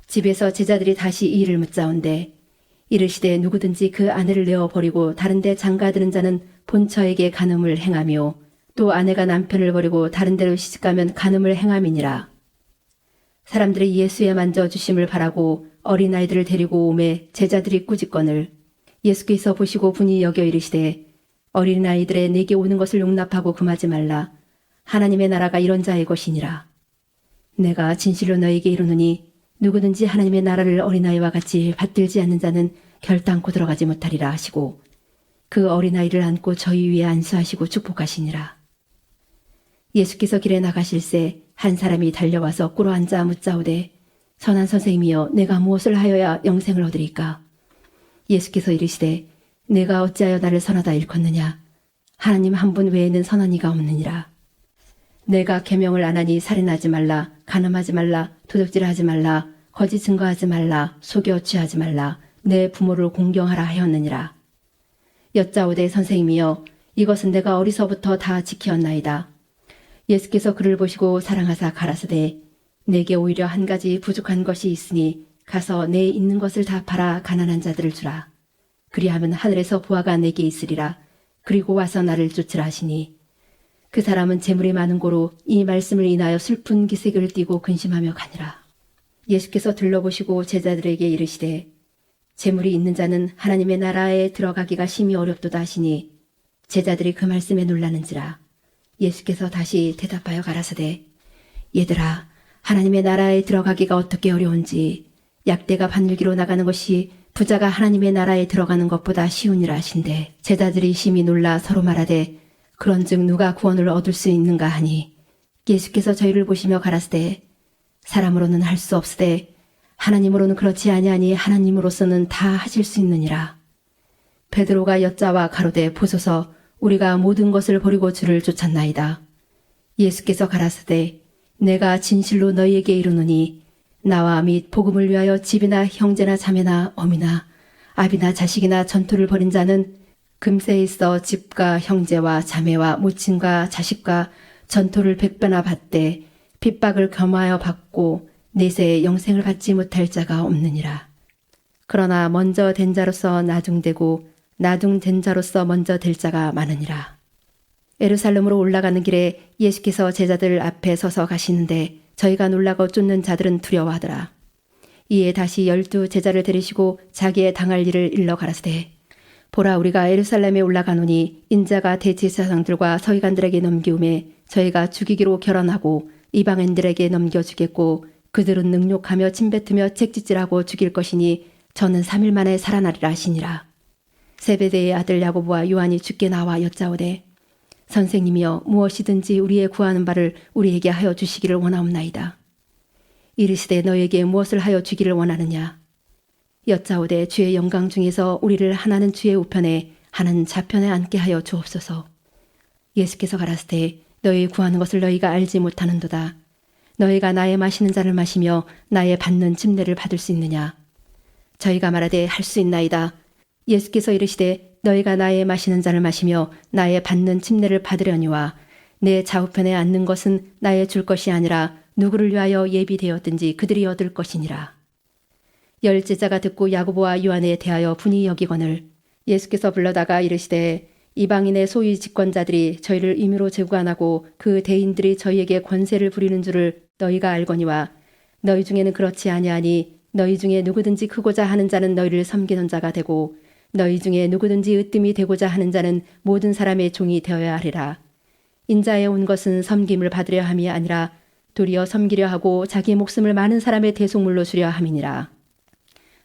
집에서 제자들이 다시 이 일을 묻자온대 이르시되 누구든지 그 아내를 내어버리고 다른 데 장가드는 자는 본처에게 간음을 행하며 또 아내가 남편을 버리고 다른 데로 시집가면 간음을 행함이니라. 사람들이 예수의 만져주심을 바라고 어린아이들을 데리고 오매 제자들이 꾸짖거늘 예수께서 보시고 분이 여겨 이르시되 어린아이들의 내게 오는 것을 용납하고 금하지 말라. 하나님의 나라가 이런 자의 것이니라. 내가 진실로 너희에게 이르노니 누구든지 하나님의 나라를 어린아이와 같이 받들지 않는 자는 결단코 들어가지 못하리라 하시고 그 어린아이를 안고 저희 위에 안수하시고 축복하시니라. 예수께서 길에 나가실새 한 사람이 달려와서 꿇어 앉아 묻자오되 선한 선생님이여 내가 무엇을 하여야 영생을 얻으리까? 예수께서 이르시되 내가 어찌하여 나를 선하다 일컫느냐? 하나님 한 분 외에는 선한 이가 없느니라. 내가 계명을 안 하니 살인하지 말라, 간음하지 말라, 도둑질하지 말라, 거짓 증거하지 말라, 속여 취하지 말라, 내 부모를 공경하라 하였느니라. 여짜오되 선생님이여 이것은 내가 어리서부터 다 지키었나이다. 예수께서 그를 보시고 사랑하사 가라사대 내게 오히려 한 가지 부족한 것이 있으니 가서 내 있는 것을 다 팔아 가난한 자들을 주라. 그리하면 하늘에서 보화가 내게 있으리라. 그리고 와서 나를 쫓으라 하시니 그 사람은 재물이 많은 고로 이 말씀을 인하여 슬픈 기색을 띠고 근심하며 가니라. 예수께서 들러보시고 제자들에게 이르시되 재물이 있는 자는 하나님의 나라에 들어가기가 심히 어렵도다 하시니 제자들이 그 말씀에 놀라는지라. 예수께서 다시 대답하여 가라사대 얘들아 하나님의 나라에 들어가기가 어떻게 어려운지 약대가 바늘기로 나가는 것이 부자가 하나님의 나라에 들어가는 것보다 쉬우니라 하신대 제자들이 심히 놀라 서로 말하되 그런즉 누가 구원을 얻을 수 있는가 하니 예수께서 저희를 보시며 가라사대 사람으로는 할 수 없으되 하나님으로는 그렇지 아니하니 하나님으로서는 다 하실 수 있느니라. 베드로가 여짜와 가로되 보소서 우리가 모든 것을 버리고 주를 쫓았나이다. 예수께서 가라사대 내가 진실로 너희에게 이르노니 나와 및 복음을 위하여 집이나 형제나 자매나 어미나 아비나 자식이나 전토를 벌인 자는 금세에 있어 집과 형제와 자매와 모친과 자식과 전토를 100배나 받되 핍박을 겸하여 받고 내세에 영생을 받지 못할 자가 없느니라. 그러나 먼저 된 자로서 나중되고 나중된 자로서 먼저 될 자가 많으니라. 예루살렘으로 올라가는 길에 예수께서 제자들 앞에 서서 가시는데 저희가 놀라고 쫓는 자들은 두려워하더라. 이에 다시 12 제자를 데리시고 자기의 당할 일을 일러 가라사대 보라 우리가 예루살렘에 올라가노니 인자가 대제사장들과 서기관들에게 넘기움에 저희가 죽이기로 결언하고 이방인들에게 넘겨주겠고 그들은 능욕하며 침뱉으며 책짓질하고 죽일 것이니 저는 3일 만에 살아나리라 하시니라. 세베대의 아들 야고보와 요한이 주께 나와 여짜오되 선생님이여 무엇이든지 우리의 구하는 바를 우리에게 하여 주시기를 원하옵나이다. 이르시되 너에게 무엇을 하여 주기를 원하느냐. 여짜오되 주의 영광 중에서 우리를 하나는 주의 우편에 하나는 좌편에 앉게 하여 주옵소서. 예수께서 가라사대 너희 구하는 것을 너희가 알지 못하는도다. 너희가 나의 마시는 잔을 마시며 나의 받는 침례를 받을 수 있느냐. 저희가 말하되 할 수 있나이다. 예수께서 이르시되 너희가 나의 마시는 잔을 마시며 나의 받는 침례를 받으려니와 내 좌우편에 앉는 것은 나의 줄 것이 아니라 누구를 위하여 예비되었든지 그들이 얻을 것이니라. 열 제자가 듣고 야고보와 요한에 대하여 분이 여기거늘 예수께서 불러다가 이르시되 이방인의 소위 집권자들이 저희를 임의로 제국안하고 그 대인들이 저희에게 권세를 부리는 줄을 너희가 알거니와 너희 중에는 그렇지 아니하니 너희 중에 누구든지 크고자 하는 자는 너희를 섬기는 자가 되고 너희 중에 누구든지 으뜸이 되고자 하는 자는 모든 사람의 종이 되어야 하리라. 인자에 온 것은 섬김을 받으려 함이 아니라 도리어 섬기려 하고 자기 목숨을 많은 사람의 대속물로 주려 함이니라.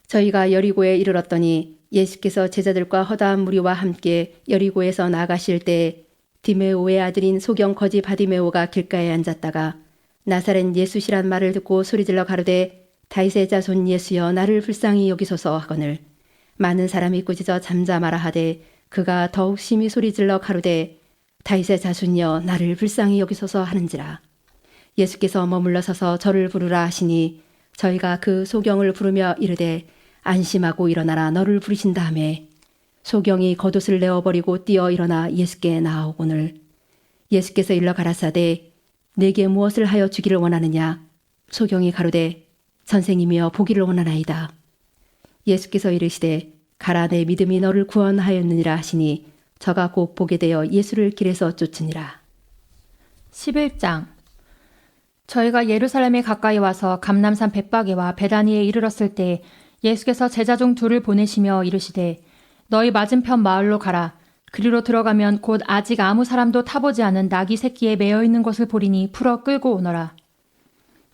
저희가 여리고에 이르렀더니 예수께서 제자들과 허다한 무리와 함께 여리고에서 나가실 때 디메오의 아들인 소경 거지 바디메오가 길가에 앉았다가 나사렛 예수시란 말을 듣고 소리질러 가로되 다윗의 자손 예수여 나를 불쌍히 여기소서 하거늘 많은 사람이 꾸짖어 잠잠하라 하되 그가 더욱 심히 소리질러 가로되 다윗의 자손이여 나를 불쌍히 여기소서 하는지라. 예수께서 머물러 서서 저를 부르라 하시니 저희가 그 소경을 부르며 이르되 안심하고 일어나라 너를 부르신다 하며 소경이 겉옷을 내어버리고 뛰어 일어나 예수께 나아오거늘 예수께서 일러 가라사대 내게 무엇을 하여 주기를 원하느냐. 소경이 가로되 선생님이여 보기를 원하나이다. 예수께서 이르시되 가라 내 믿음이 너를 구원하였느니라 하시니 저가 곧 보게 되어 예수를 길에서 쫓으니라. 11장. 저희가 예루살렘에 가까이 와서 감람산 벳바게와 베다니에 이르렀을 때 예수께서 제자 중 둘을 보내시며 이르시되 너희 맞은편 마을로 가라. 그리로 들어가면 곧 아직 아무 사람도 타보지 않은 나귀 새끼에 매어 있는 것을 보리니 풀어 끌고 오너라.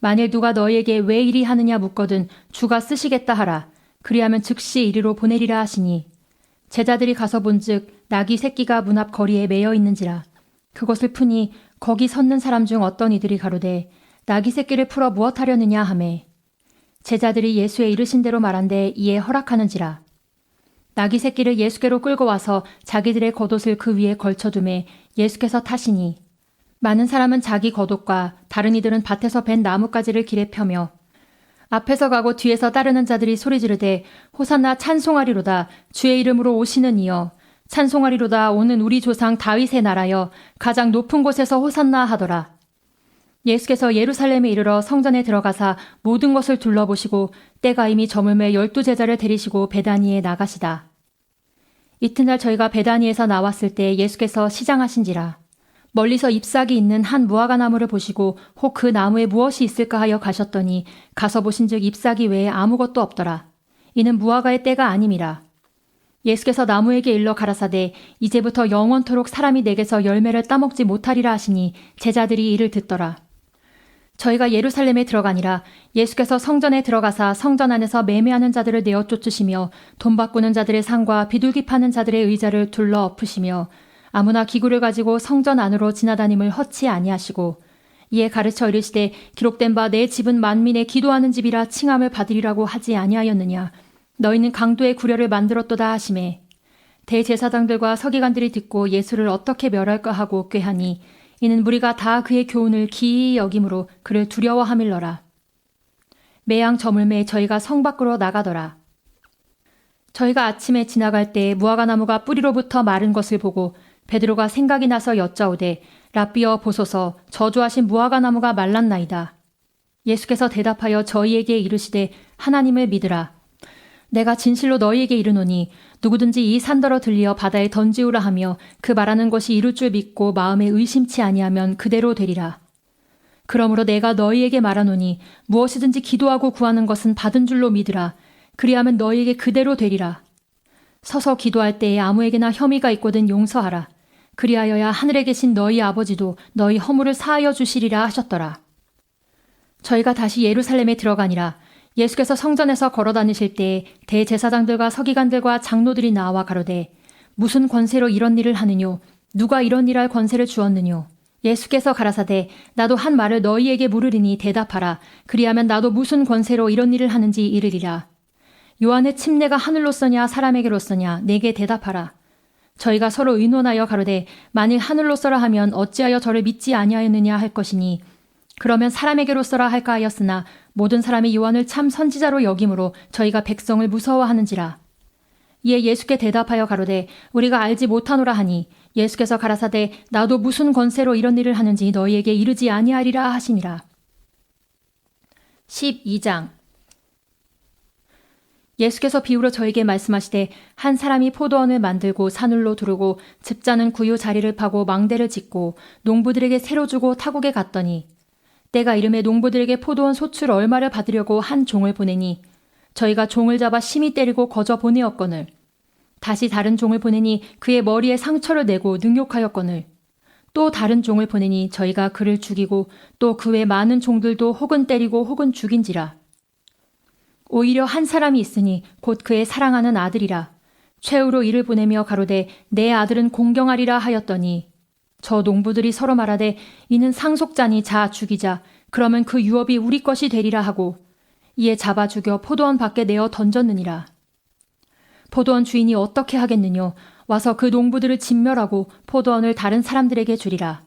만일 누가 너희에게 왜 이리 하느냐 묻거든 주가 쓰시겠다 하라. 그리하면 즉시 이리로 보내리라 하시니 제자들이 가서 본즉 나귀 새끼가 문 앞 거리에 매여 있는지라. 그것을 푸니 거기 섰는 사람 중 어떤 이들이 가로되 나귀 새끼를 풀어 무엇하려느냐 하매 제자들이 예수의 이르신 대로 말한데 이에 허락하는지라. 나귀 새끼를 예수께로 끌고 와서 자기들의 겉옷을 그 위에 걸쳐두매 예수께서 타시니 많은 사람은 자기 겉옷과 다른 이들은 밭에서 벤 나뭇가지를 길에 펴며 앞에서 가고 뒤에서 따르는 자들이 소리지르되 호산나 찬송하리로다 주의 이름으로 오시는 이여 찬송하리로다 오는 우리 조상 다윗의 나라여 가장 높은 곳에서 호산나 하더라. 예수께서 예루살렘에 이르러 성전에 들어가사 모든 것을 둘러보시고 때가 이미 저물매 12제자를 데리시고 베다니에 나가시다. 이튿날 저희가 베다니에서 나왔을 때 예수께서 시장하신지라. 멀리서 잎사귀 있는 한 무화과 나무를 보시고 혹 그 나무에 무엇이 있을까 하여 가셨더니 가서 보신즉 잎사귀 외에 아무것도 없더라. 이는 무화과의 때가 아님이라. 예수께서 나무에게 일러 가라사대 이제부터 영원토록 사람이 내게서 열매를 따먹지 못하리라 하시니 제자들이 이를 듣더라. 저희가 예루살렘에 들어가니라. 예수께서 성전에 들어가사 성전 안에서 매매하는 자들을 내어 쫓으시며 돈 바꾸는 자들의 상과 비둘기 파는 자들의 의자를 둘러 엎으시며 아무나 기구를 가지고 성전 안으로 지나다님을 허치 아니하시고 이에 가르쳐 이르시되 기록된 바 내 집은 만민의 기도하는 집이라 칭함을 받으리라고 하지 아니하였느냐. 너희는 강도의 구려를 만들었도다 하시매 대제사장들과 서기관들이 듣고 예수를 어떻게 멸할까 하고 꾀하니 이는 무리가 다 그의 교훈을 기이히 여김으로 그를 두려워함일러라. 매양 저물매 저희가 성 밖으로 나가더라. 저희가 아침에 지나갈 때 무화과 나무가 뿌리로부터 마른 것을 보고 베드로가 생각이 나서 여짜오되 랍비여 보소서 저주하신 무화과 나무가 말랐나이다. 예수께서 대답하여 저희에게 이르시되 하나님을 믿으라. 내가 진실로 너희에게 이르노니 누구든지 이 산더러 들리어 바다에 던지우라 하며 그 말하는 것이 이룰 줄 믿고 마음에 의심치 아니하면 그대로 되리라. 그러므로 내가 너희에게 말하노니 무엇이든지 기도하고 구하는 것은 받은 줄로 믿으라. 그리하면 너희에게 그대로 되리라. 서서 기도할 때에 아무에게나 혐의가 있거든 용서하라. 그리하여야 하늘에 계신 너희 아버지도 너희 허물을 사하여 주시리라 하셨더라. 저희가 다시 예루살렘에 들어가니라. 예수께서 성전에서 걸어 다니실 때에 대제사장들과 서기관들과 장로들이 나와 가로되 무슨 권세로 이런 일을 하느뇨? 누가 이런 일할 권세를 주었느뇨? 예수께서 가라사대 나도 한 말을 너희에게 물으리니 대답하라. 그리하면 나도 무슨 권세로 이런 일을 하는지 이르리라. 요한의 침례가 하늘로서냐 사람에게로서냐 내게 대답하라. 저희가 서로 의논하여 가로되 만일 하늘로서라 하면 어찌하여 저를 믿지 아니하였느냐 할 것이니 그러면 사람에게로서라 할까 하였으나 모든 사람이 요한을 참 선지자로 여김으로 저희가 백성을 무서워하는지라. 이에 예수께 대답하여 가로되 우리가 알지 못하노라 하니 예수께서 가라사대 나도 무슨 권세로 이런 일을 하는지 너희에게 이르지 아니하리라 하시니라. 12장 예수께서 비유로 저에게 말씀하시되 한 사람이 포도원을 만들고 산울로 두르고 집자는 구유 자리를 파고 망대를 짓고 농부들에게 새로 주고 타국에 갔더니 때가 이름에 농부들에게 포도원 소출 얼마를 받으려고 한 종을 보내니 저희가 종을 잡아 심히 때리고 거저 보내었거늘 다시 다른 종을 보내니 그의 머리에 상처를 내고 능욕하였거늘 또 다른 종을 보내니 저희가 그를 죽이고 또 그 외 많은 종들도 혹은 때리고 혹은 죽인지라. 오히려 한 사람이 있으니 곧 그의 사랑하는 아들이라. 최후로 이를 보내며 가로되 내 아들은 공경하리라 하였더니 저 농부들이 서로 말하되 이는 상속자니 자 죽이자. 그러면 그 유업이 우리 것이 되리라 하고 이에 잡아 죽여 포도원 밖에 내어 던졌느니라. 포도원 주인이 어떻게 하겠느뇨? 와서 그 농부들을 진멸하고 포도원을 다른 사람들에게 주리라.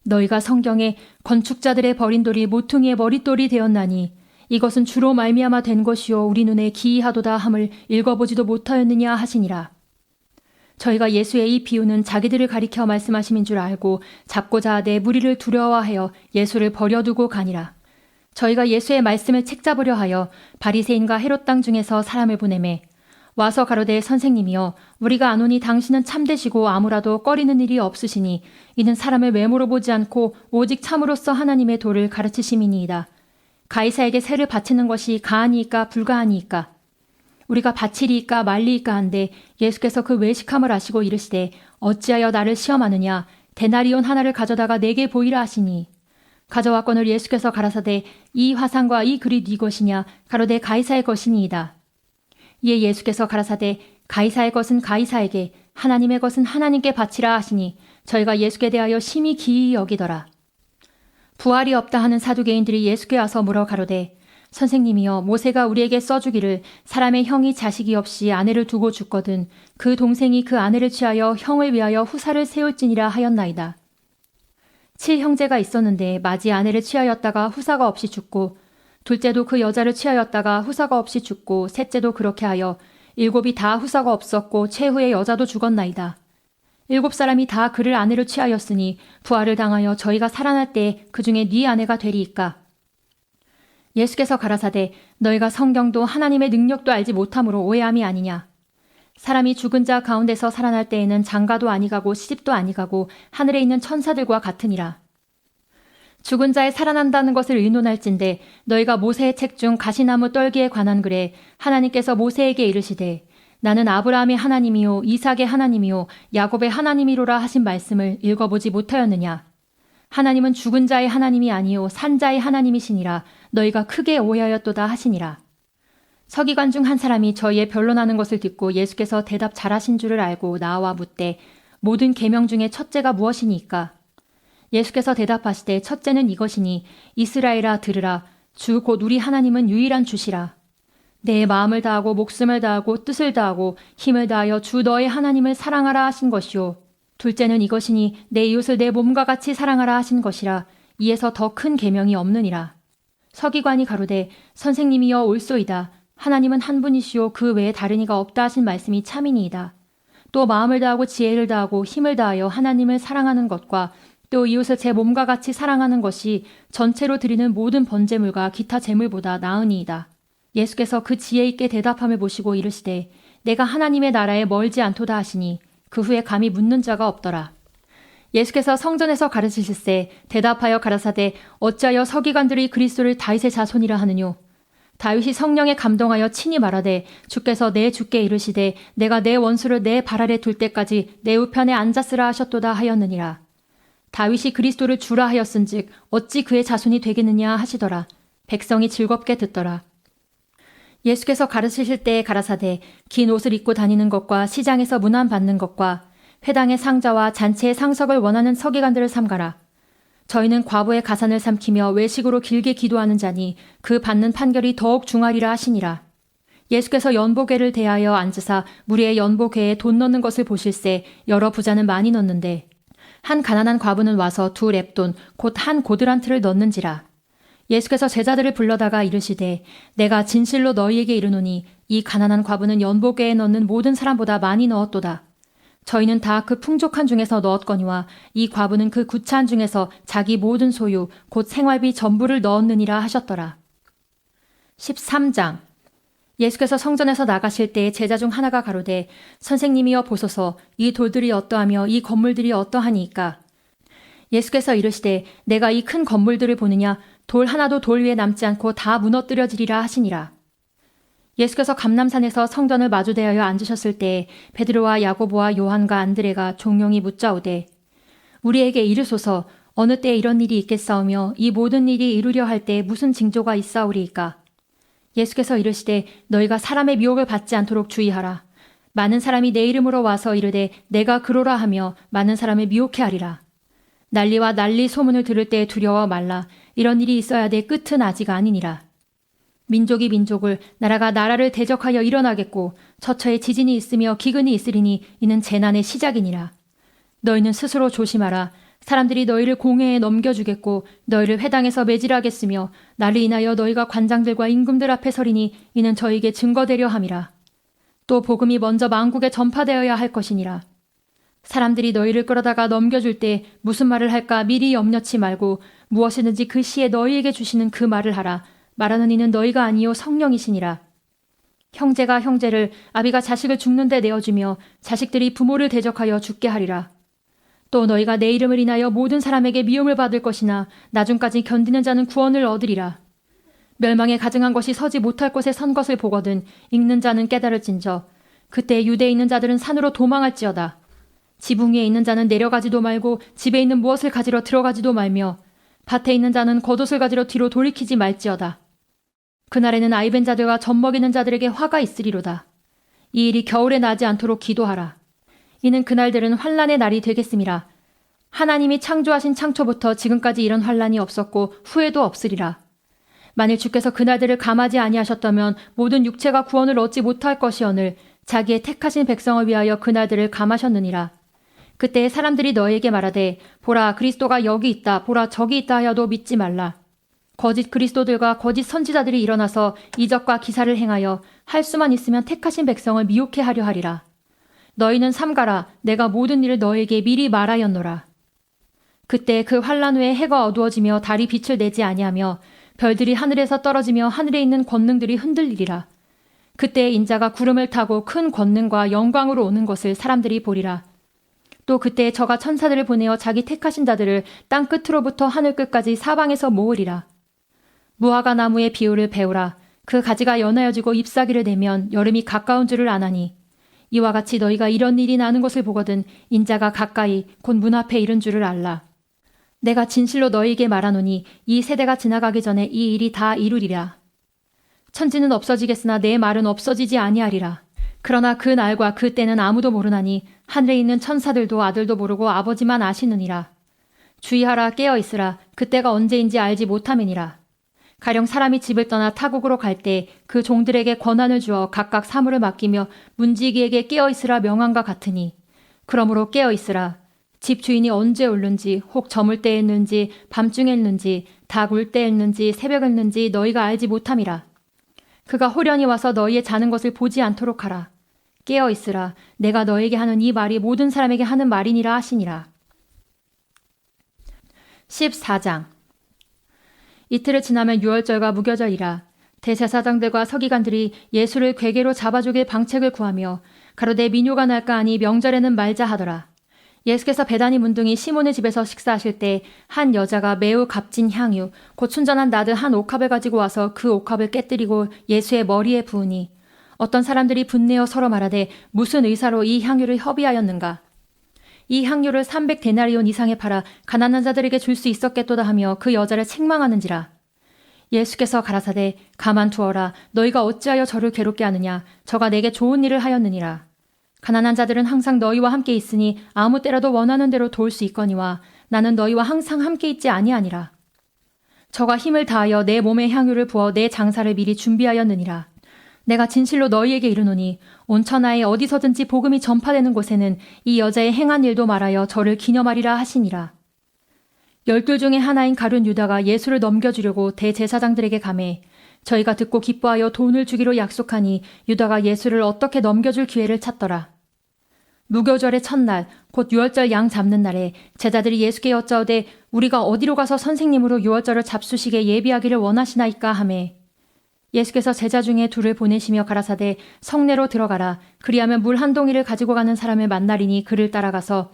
너희가 성경에 건축자들의 버린 돌이 모퉁이의 머릿돌이 되었나니 이것은 주로 말미암아 된 것이요 우리 눈에 기이하도다 함을 읽어보지도 못하였느냐 하시니라. 저희가 예수의 이 비유는 자기들을 가리켜 말씀하심인 줄 알고 잡고자 하되 무리를 두려워하여 예수를 버려두고 가니라. 저희가 예수의 말씀을 책잡으려 하여 바리새인과 헤롯 땅 중에서 사람을 보내매 와서 가로되 선생님이여 우리가 아노니 당신은 참되시고 아무라도 꺼리는 일이 없으시니 이는 사람을 외모로 보지 않고 오직 참으로써 하나님의 도를 가르치심이니이다. 가이사에게 세를 바치는 것이 가하니이까 불가하니이까 우리가 바치리이까 말리이까 한데 예수께서 그 외식함을 아시고 이르시되 어찌하여 나를 시험하느냐 데나리온 하나를 가져다가 내게 보이라 하시니 가져왔거늘 예수께서 가라사대 이 화상과 이 글이 네 것이냐 가로되 가이사의 것이니이다. 이에 예수께서 가라사대 가이사의 것은 가이사에게 하나님의 것은 하나님께 바치라 하시니 저희가 예수께 대하여 심히 기이히 여기더라. 부활이 없다 하는 사두개인들이 예수께 와서 물어 가로되 선생님이여 모세가 우리에게 써주기를 사람의 형이 자식이 없이 아내를 두고 죽거든 그 동생이 그 아내를 취하여 형을 위하여 후사를 세울지니라 하였나이다. 7형제가 있었는데 맏이 아내를 취하였다가 후사가 없이 죽고 둘째도 그 여자를 취하였다가 후사가 없이 죽고 셋째도 그렇게 하여 7이 다 후사가 없었고 최후의 여자도 죽었나이다. 7사람이 다 그를 아내로 취하였으니 부활을 당하여 저희가 살아날 때 그 중에 네 아내가 되리이까. 예수께서 가라사대 너희가 성경도 하나님의 능력도 알지 못함으로 오해함이 아니냐. 사람이 죽은 자 가운데서 살아날 때에는 장가도 아니가고 시집도 아니가고 하늘에 있는 천사들과 같으니라. 죽은 자의 살아난다는 것을 의논할진대 너희가 모세의 책 중 가시나무 떨기에 관한 글에 하나님께서 모세에게 이르시되 나는 아브라함의 하나님이요 이삭의 하나님이요 야곱의 하나님이로라 하신 말씀을 읽어보지 못하였느냐. 하나님은 죽은 자의 하나님이 아니요 산 자의 하나님이시니라. 너희가 크게 오해하였도다 하시니라. 서기관 중 한 사람이 저희의 변론하는 것을 듣고 예수께서 대답 잘하신 줄을 알고 나와 묻되 모든 계명 중에 첫째가 무엇이니까? 예수께서 대답하시되 첫째는 이것이니 이스라엘아 들으라. 주 곧 우리 하나님은 유일한 주시라. 내 마음을 다하고 목숨을 다하고 뜻을 다하고 힘을 다하여 주 너의 하나님을 사랑하라 하신 것이요. 둘째는 이것이니 내 이웃을 내 몸과 같이 사랑하라 하신 것이라. 이에서 더 큰 계명이 없느니라. 서기관이 가로되 선생님이여 옳소이다. 하나님은 한 분이시요 그 외에 다른 이가 없다 하신 말씀이 참이니이다. 또 마음을 다하고 지혜를 다하고 힘을 다하여 하나님을 사랑하는 것과 또 이웃을 제 몸과 같이 사랑하는 것이 전체로 드리는 모든 번제물과 기타 제물보다 나으니이다. 예수께서 그 지혜 있게 대답함을 보시고 이르시되 내가 하나님의 나라에 멀지 않도다 하시니 그 후에 감히 묻는 자가 없더라. 예수께서 성전에서 가르치실세 대답하여 가라사대 어찌하여 서기관들이 그리스도를 다윗의 자손이라 하느뇨. 다윗이 성령에 감동하여 친히 말하되 주께서 내 주께 이르시되 내가 내 원수를 내 발 아래 둘 때까지 내 우편에 앉았으라 하셨도다 하였느니라. 다윗이 그리스도를 주라 하였은즉 어찌 그의 자손이 되겠느냐 하시더라. 백성이 즐겁게 듣더라. 예수께서 가르치실 때에 가라사대 긴 옷을 입고 다니는 것과 시장에서 문안 받는 것과 회당의 상자와 잔치의 상석을 원하는 서기관들을 삼가라. 저희는 과부의 가산을 삼키며 외식으로 길게 기도하는 자니 그 받는 판결이 더욱 중하리라 하시니라. 예수께서 연보궤를 대하여 앉으사 무리의 연보궤에 돈 넣는 것을 보실새 여러 부자는 많이 넣는데 한 가난한 과부는 와서 2렙돈 곧 한 고드란트를 넣는지라. 예수께서 제자들을 불러다가 이르시되 내가 진실로 너희에게 이르노니 이 가난한 과부는 연보궤에 넣는 모든 사람보다 많이 넣었도다. 저희는 다 그 풍족한 중에서 넣었거니와 이 과부는 그 구차한 중에서 자기 모든 소유 곧 생활비 전부를 넣었느니라 하셨더라. 13장. 예수께서 성전에서 나가실 때에 제자 중 하나가 가로되 선생님이여 보소서 이 돌들이 어떠하며 이 건물들이 어떠하니이까. 예수께서 이르시되 내가 이 큰 건물들을 보느냐 돌 하나도 돌 위에 남지 않고 다 무너뜨려지리라 하시니라. 예수께서 감람산에서 성전을 마주대하여 앉으셨을 때에 베드로와 야고보와 요한과 안드레가 종용이 묻자오되 우리에게 이르소서 어느 때에 이런 일이 있겠사오며 이 모든 일이 이루려 할 때에 무슨 징조가 있사오리이까. 예수께서 이르시되 너희가 사람의 미혹을 받지 않도록 주의하라. 많은 사람이 내 이름으로 와서 이르되 내가 그로라 하며 많은 사람을 미혹해 하리라. 난리와 난리 소문을 들을 때에 두려워 말라. 이런 일이 있어야 돼 끝은 아직 아니니라. 민족이 민족을 나라가 나라를 대적하여 일어나겠고 처처에 지진이 있으며 기근이 있으리니 이는 재난의 시작이니라. 너희는 스스로 조심하라. 사람들이 너희를 공회에 넘겨주겠고 너희를 회당에서 매질하겠으며 나를 인하여 너희가 관장들과 임금들 앞에 서리니 이는 저에게 증거되려 함이라. 또 복음이 먼저 만국에 전파되어야 할 것이니라. 사람들이 너희를 끌어다가 넘겨줄 때 무슨 말을 할까 미리 염려치 말고 무엇이든지 그 시에 너희에게 주시는 그 말을 하라. 말하는 이는 너희가 아니요 성령이시니라. 형제가 형제를 아비가 자식을 죽는 데 내어주며 자식들이 부모를 대적하여 죽게 하리라. 또 너희가 내 이름을 인하여 모든 사람에게 미움을 받을 것이나 나중까지 견디는 자는 구원을 얻으리라. 멸망에 가증한 것이 서지 못할 곳에 선 것을 보거든 읽는 자는 깨달을진저 그때 유대에 있는 자들은 산으로 도망할지어다. 지붕 위에 있는 자는 내려가지도 말고 집에 있는 무엇을 가지러 들어가지도 말며 밭에 있는 자는 겉옷을 가지러 뒤로 돌이키지 말지어다. 그날에는 아이벤 자들과 젖 먹이는 자들에게 화가 있으리로다. 이 일이 겨울에 나지 않도록 기도하라. 이는 그날들은 환난의 날이 되겠음이라. 하나님이 창조하신 창초부터 지금까지 이런 환난이 없었고 후에도 없으리라. 만일 주께서 그날들을 감하지 아니하셨다면 모든 육체가 구원을 얻지 못할 것이오늘 자기의 택하신 백성을 위하여 그날들을 감하셨느니라. 그때 사람들이 너희에게 말하되 보라 그리스도가 여기 있다 보라 저기 있다 하여도 믿지 말라. 거짓 그리스도들과 거짓 선지자들이 일어나서 이적과 기사를 행하여 할 수만 있으면 택하신 백성을 미혹해 하려 하리라. 너희는 삼가라. 내가 모든 일을 너희에게 미리 말하였노라. 그때 그 환난 후에 해가 어두워지며 달이 빛을 내지 아니하며 별들이 하늘에서 떨어지며 하늘에 있는 권능들이 흔들리리라. 그때 인자가 구름을 타고 큰 권능과 영광으로 오는 것을 사람들이 보리라. 또 그때 저가 천사들을 보내어 자기 택하신 자들을 땅 끝으로부터 하늘 끝까지 사방에서 모으리라. 무화과 나무의 비유를 배우라. 그 가지가 연하여지고 잎사귀를 내면 여름이 가까운 줄을 아나니 이와 같이 너희가 이런 일이 나는 것을 보거든 인자가 가까이 곧 문 앞에 이른 줄을 알라. 내가 진실로 너희에게 말하노니 이 세대가 지나가기 전에 이 일이 다 이루리라. 천지는 없어지겠으나 내 말은 없어지지 아니하리라. 그러나 그 날과 그 때는 아무도 모르나니 하늘에 있는 천사들도 아들도 모르고 아버지만 아시느니라. 주의하라 깨어 있으라. 그때가 언제인지 알지 못함이니라. 가령 사람이 집을 떠나 타국으로 갈 때 그 종들에게 권한을 주어 각각 사물을 맡기며 문지기에게 깨어 있으라 명함과 같으니 그러므로 깨어 있으라. 집 주인이 언제 올는지 혹 저물 때에 있는지 밤중에 있는지 닭 울 때에 있는지 새벽에 있는지 너희가 알지 못함이라. 그가 호련히 와서 너희의 자는 것을 보지 않도록 하라. 깨어 있으라. 내가 너에게 하는 이 말이 모든 사람에게 하는 말이니라 하시니라. 14장. 이틀을 지나면 유월절과 무교절이라. 대제사장들과 서기관들이 예수를 궤계로 잡아주길 방책을 구하며 가로되 민요가 날까 하니 명절에는 말자 하더라. 예수께서 베다니 문둥이 시몬의 집에서 식사하실 때 한 여자가 매우 값진 향유 곧 순전한 나드 한 옥합을 가지고 와서 그 옥합을 깨뜨리고 예수의 머리에 부으니 어떤 사람들이 분내어 서로 말하되 무슨 의사로 이 향유를 협의하였는가. 이 향료를 300데나리온 이상에 팔아 가난한 자들에게 줄 수 있었겠도다 하며 그 여자를 책망하는지라. 예수께서 가라사대 가만두어라. 너희가 어찌하여 저를 괴롭게 하느냐. 저가 내게 좋은 일을 하였느니라. 가난한 자들은 항상 너희와 함께 있으니 아무 때라도 원하는 대로 도울 수 있거니와 나는 너희와 항상 함께 있지 아니하니라. 저가 힘을 다하여 내 몸에 향유를 부어 내 장사를 미리 준비하였느니라. 내가 진실로 너희에게 이르노니 온 천하에 어디서든지 복음이 전파되는 곳에는 이 여자의 행한 일도 말하여 저를 기념하리라 하시니라. 12 중에 하나인 가룟 유다가 예수를 넘겨주려고 대제사장들에게 가매 저희가 듣고 기뻐하여 돈을 주기로 약속하니 유다가 예수를 어떻게 넘겨줄 기회를 찾더라. 무교절의 첫날 곧 유월절 양 잡는 날에 제자들이 예수께 여짜오되 우리가 어디로 가서 선생님으로 유월절을 잡수시게 예비하기를 원하시나이까 하매 예수께서 제자 중에 둘을 보내시며 가라사대 성내로 들어가라. 그리하면 물 한 동이를 가지고 가는 사람을 만나리니 그를 따라가서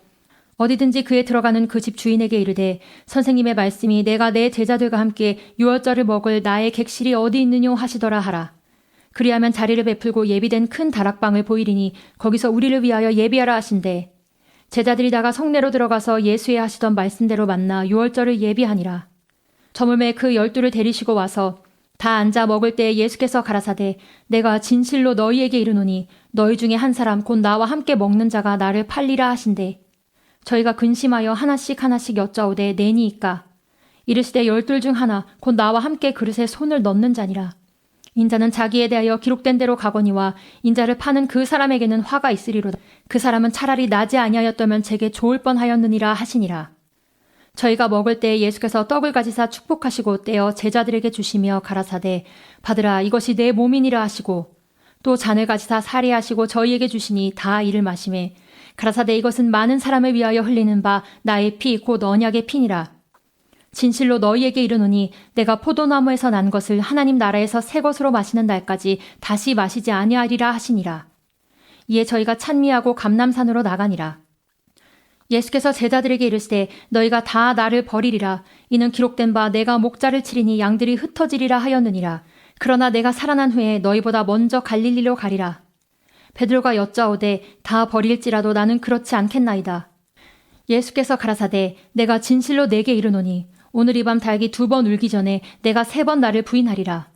어디든지 그에 들어가는 그 집 주인에게 이르되 선생님의 말씀이 내가 내 제자들과 함께 유월절을 먹을 나의 객실이 어디 있느뇨 하시더라 하라. 그리하면 자리를 베풀고 예비된 큰 다락방을 보이리니 거기서 우리를 위하여 예비하라 하신대. 제자들이 나가 성내로 들어가서 예수의 하시던 말씀대로 만나 유월절을 예비하니라. 저물매 그 12를 데리시고 와서 다 앉아 먹을 때에 예수께서 가라사대 내가 진실로 너희에게 이르노니 너희 중에 한 사람 곧 나와 함께 먹는 자가 나를 팔리라 하신대. 저희가 근심하여 하나씩 여짜오되 내니이까. 이르시되 12 중 하나 곧 나와 함께 그릇에 손을 넣는 자니라. 인자는 자기에 대하여 기록된 대로 가거니와 인자를 파는 그 사람에게는 화가 있으리로다. 그 사람은 차라리 나지 아니하였다면 제게 좋을 뻔하였느니라 하시니라. 저희가 먹을 때 예수께서 떡을 가지사 축복하시고 떼어 제자들에게 주시며 가라사대 받으라 이것이 내 몸이니라 하시고 또 잔을 가지사 사리하시고 저희에게 주시니 다 이를 마시매 가라사대 이것은 많은 사람을 위하여 흘리는 바 나의 피 곧 언약의 피니라. 진실로 너희에게 이르노니 내가 포도나무에서 난 것을 하나님 나라에서 새 것으로 마시는 날까지 다시 마시지 아니하리라 하시니라. 이에 저희가 찬미하고 감람산으로 나가니라. 예수께서 제자들에게 이르시되 너희가 다 나를 버리리라. 이는 기록된 바 내가 목자를 치리니 양들이 흩어지리라 하였느니라. 그러나 내가 살아난 후에 너희보다 먼저 갈릴리로 가리라. 베드로가 여짜오되 다 버릴지라도 나는 그렇지 않겠나이다. 예수께서 가라사대 내가 진실로 내게 이르노니 오늘 이 밤 닭이 2번 울기 전에 내가 3번 나를 부인하리라.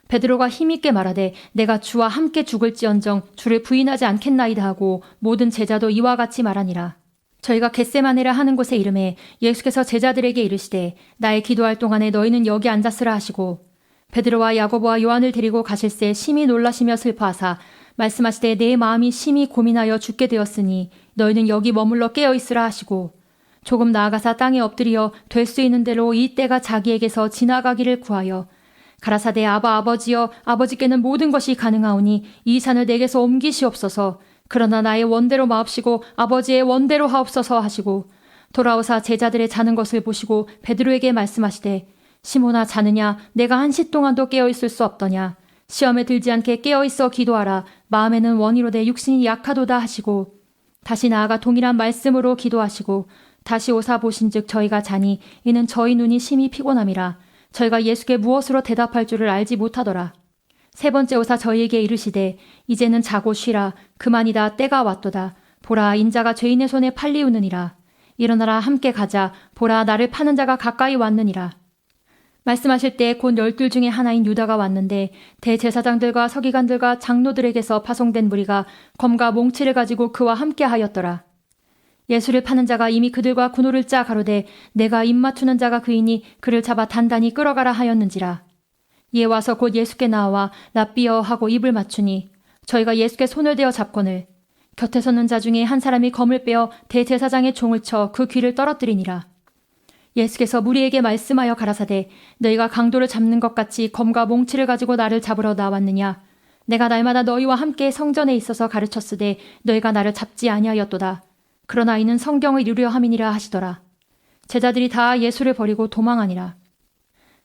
베드로가 힘있게 말하되 내가 주와 함께 죽을지언정 주를 부인하지 않겠나이다 하고 모든 제자도 이와 같이 말하니라. 저희가 겟세마네라 하는 곳에 이름에 예수께서 제자들에게 이르시되 나의 기도할 동안에 너희는 여기 앉았으라 하시고 베드로와 야고보와 요한을 데리고 가실새 심히 놀라시며 슬퍼하사 말씀하시되 내 마음이 심히 고민하여 죽게 되었으니 너희는 여기 머물러 깨어있으라 하시고 조금 나아가사 땅에 엎드려 될 수 있는 대로 이 때가 자기에게서 지나가기를 구하여 가라사대 아버지여 아버지께는 모든 것이 가능하오니 이 산을 내게서 옮기시옵소서. 그러나 나의 원대로 마옵시고 아버지의 원대로 하옵소서 하시고 돌아오사 제자들의 자는 것을 보시고 베드로에게 말씀하시되 시몬아 자느냐 내가 1시 동안도 깨어있을 수 없더냐. 시험에 들지 않게 깨어있어 기도하라. 마음에는 원이로되 육신이 약하도다 하시고 다시 나아가 동일한 말씀으로 기도하시고 다시 오사 보신즉 저희가 자니 이는 저희 눈이 심히 피곤함이라. 저희가 예수께 무엇으로 대답할 줄을 알지 못하더라. 3번째 오사 저희에게 이르시되 이제는 자고 쉬라. 그만이다 때가 왔도다. 보라 인자가 죄인의 손에 팔리우느니라. 일어나라 함께 가자. 보라 나를 파는 자가 가까이 왔느니라. 말씀하실 때 곧 12 중에 하나인 유다가 왔는데 대제사장들과 서기관들과 장로들에게서 파송된 무리가 검과 몽치를 가지고 그와 함께 하였더라. 예수를 파는 자가 이미 그들과 군호를 짜 가로되 내가 입맞추는 자가 그이니 그를 잡아 단단히 끌어가라 하였는지라. 이에 와서 곧 예수께 나와 랍비여 하고 입을 맞추니 저희가 예수께 손을 대어 잡거늘 곁에 서는 자 중에 한 사람이 검을 빼어 대제사장의 총을 쳐 그 귀를 떨어뜨리니라. 예수께서 무리에게 말씀하여 가라사대 너희가 강도를 잡는 것 같이 검과 몽치를 가지고 나를 잡으러 나왔느냐. 내가 날마다 너희와 함께 성전에 있어서 가르쳤으되 너희가 나를 잡지 아니하였도다. 그러나 이는 성경을 이루려 함이니라 하시더라. 제자들이 다 예수를 버리고 도망하니라.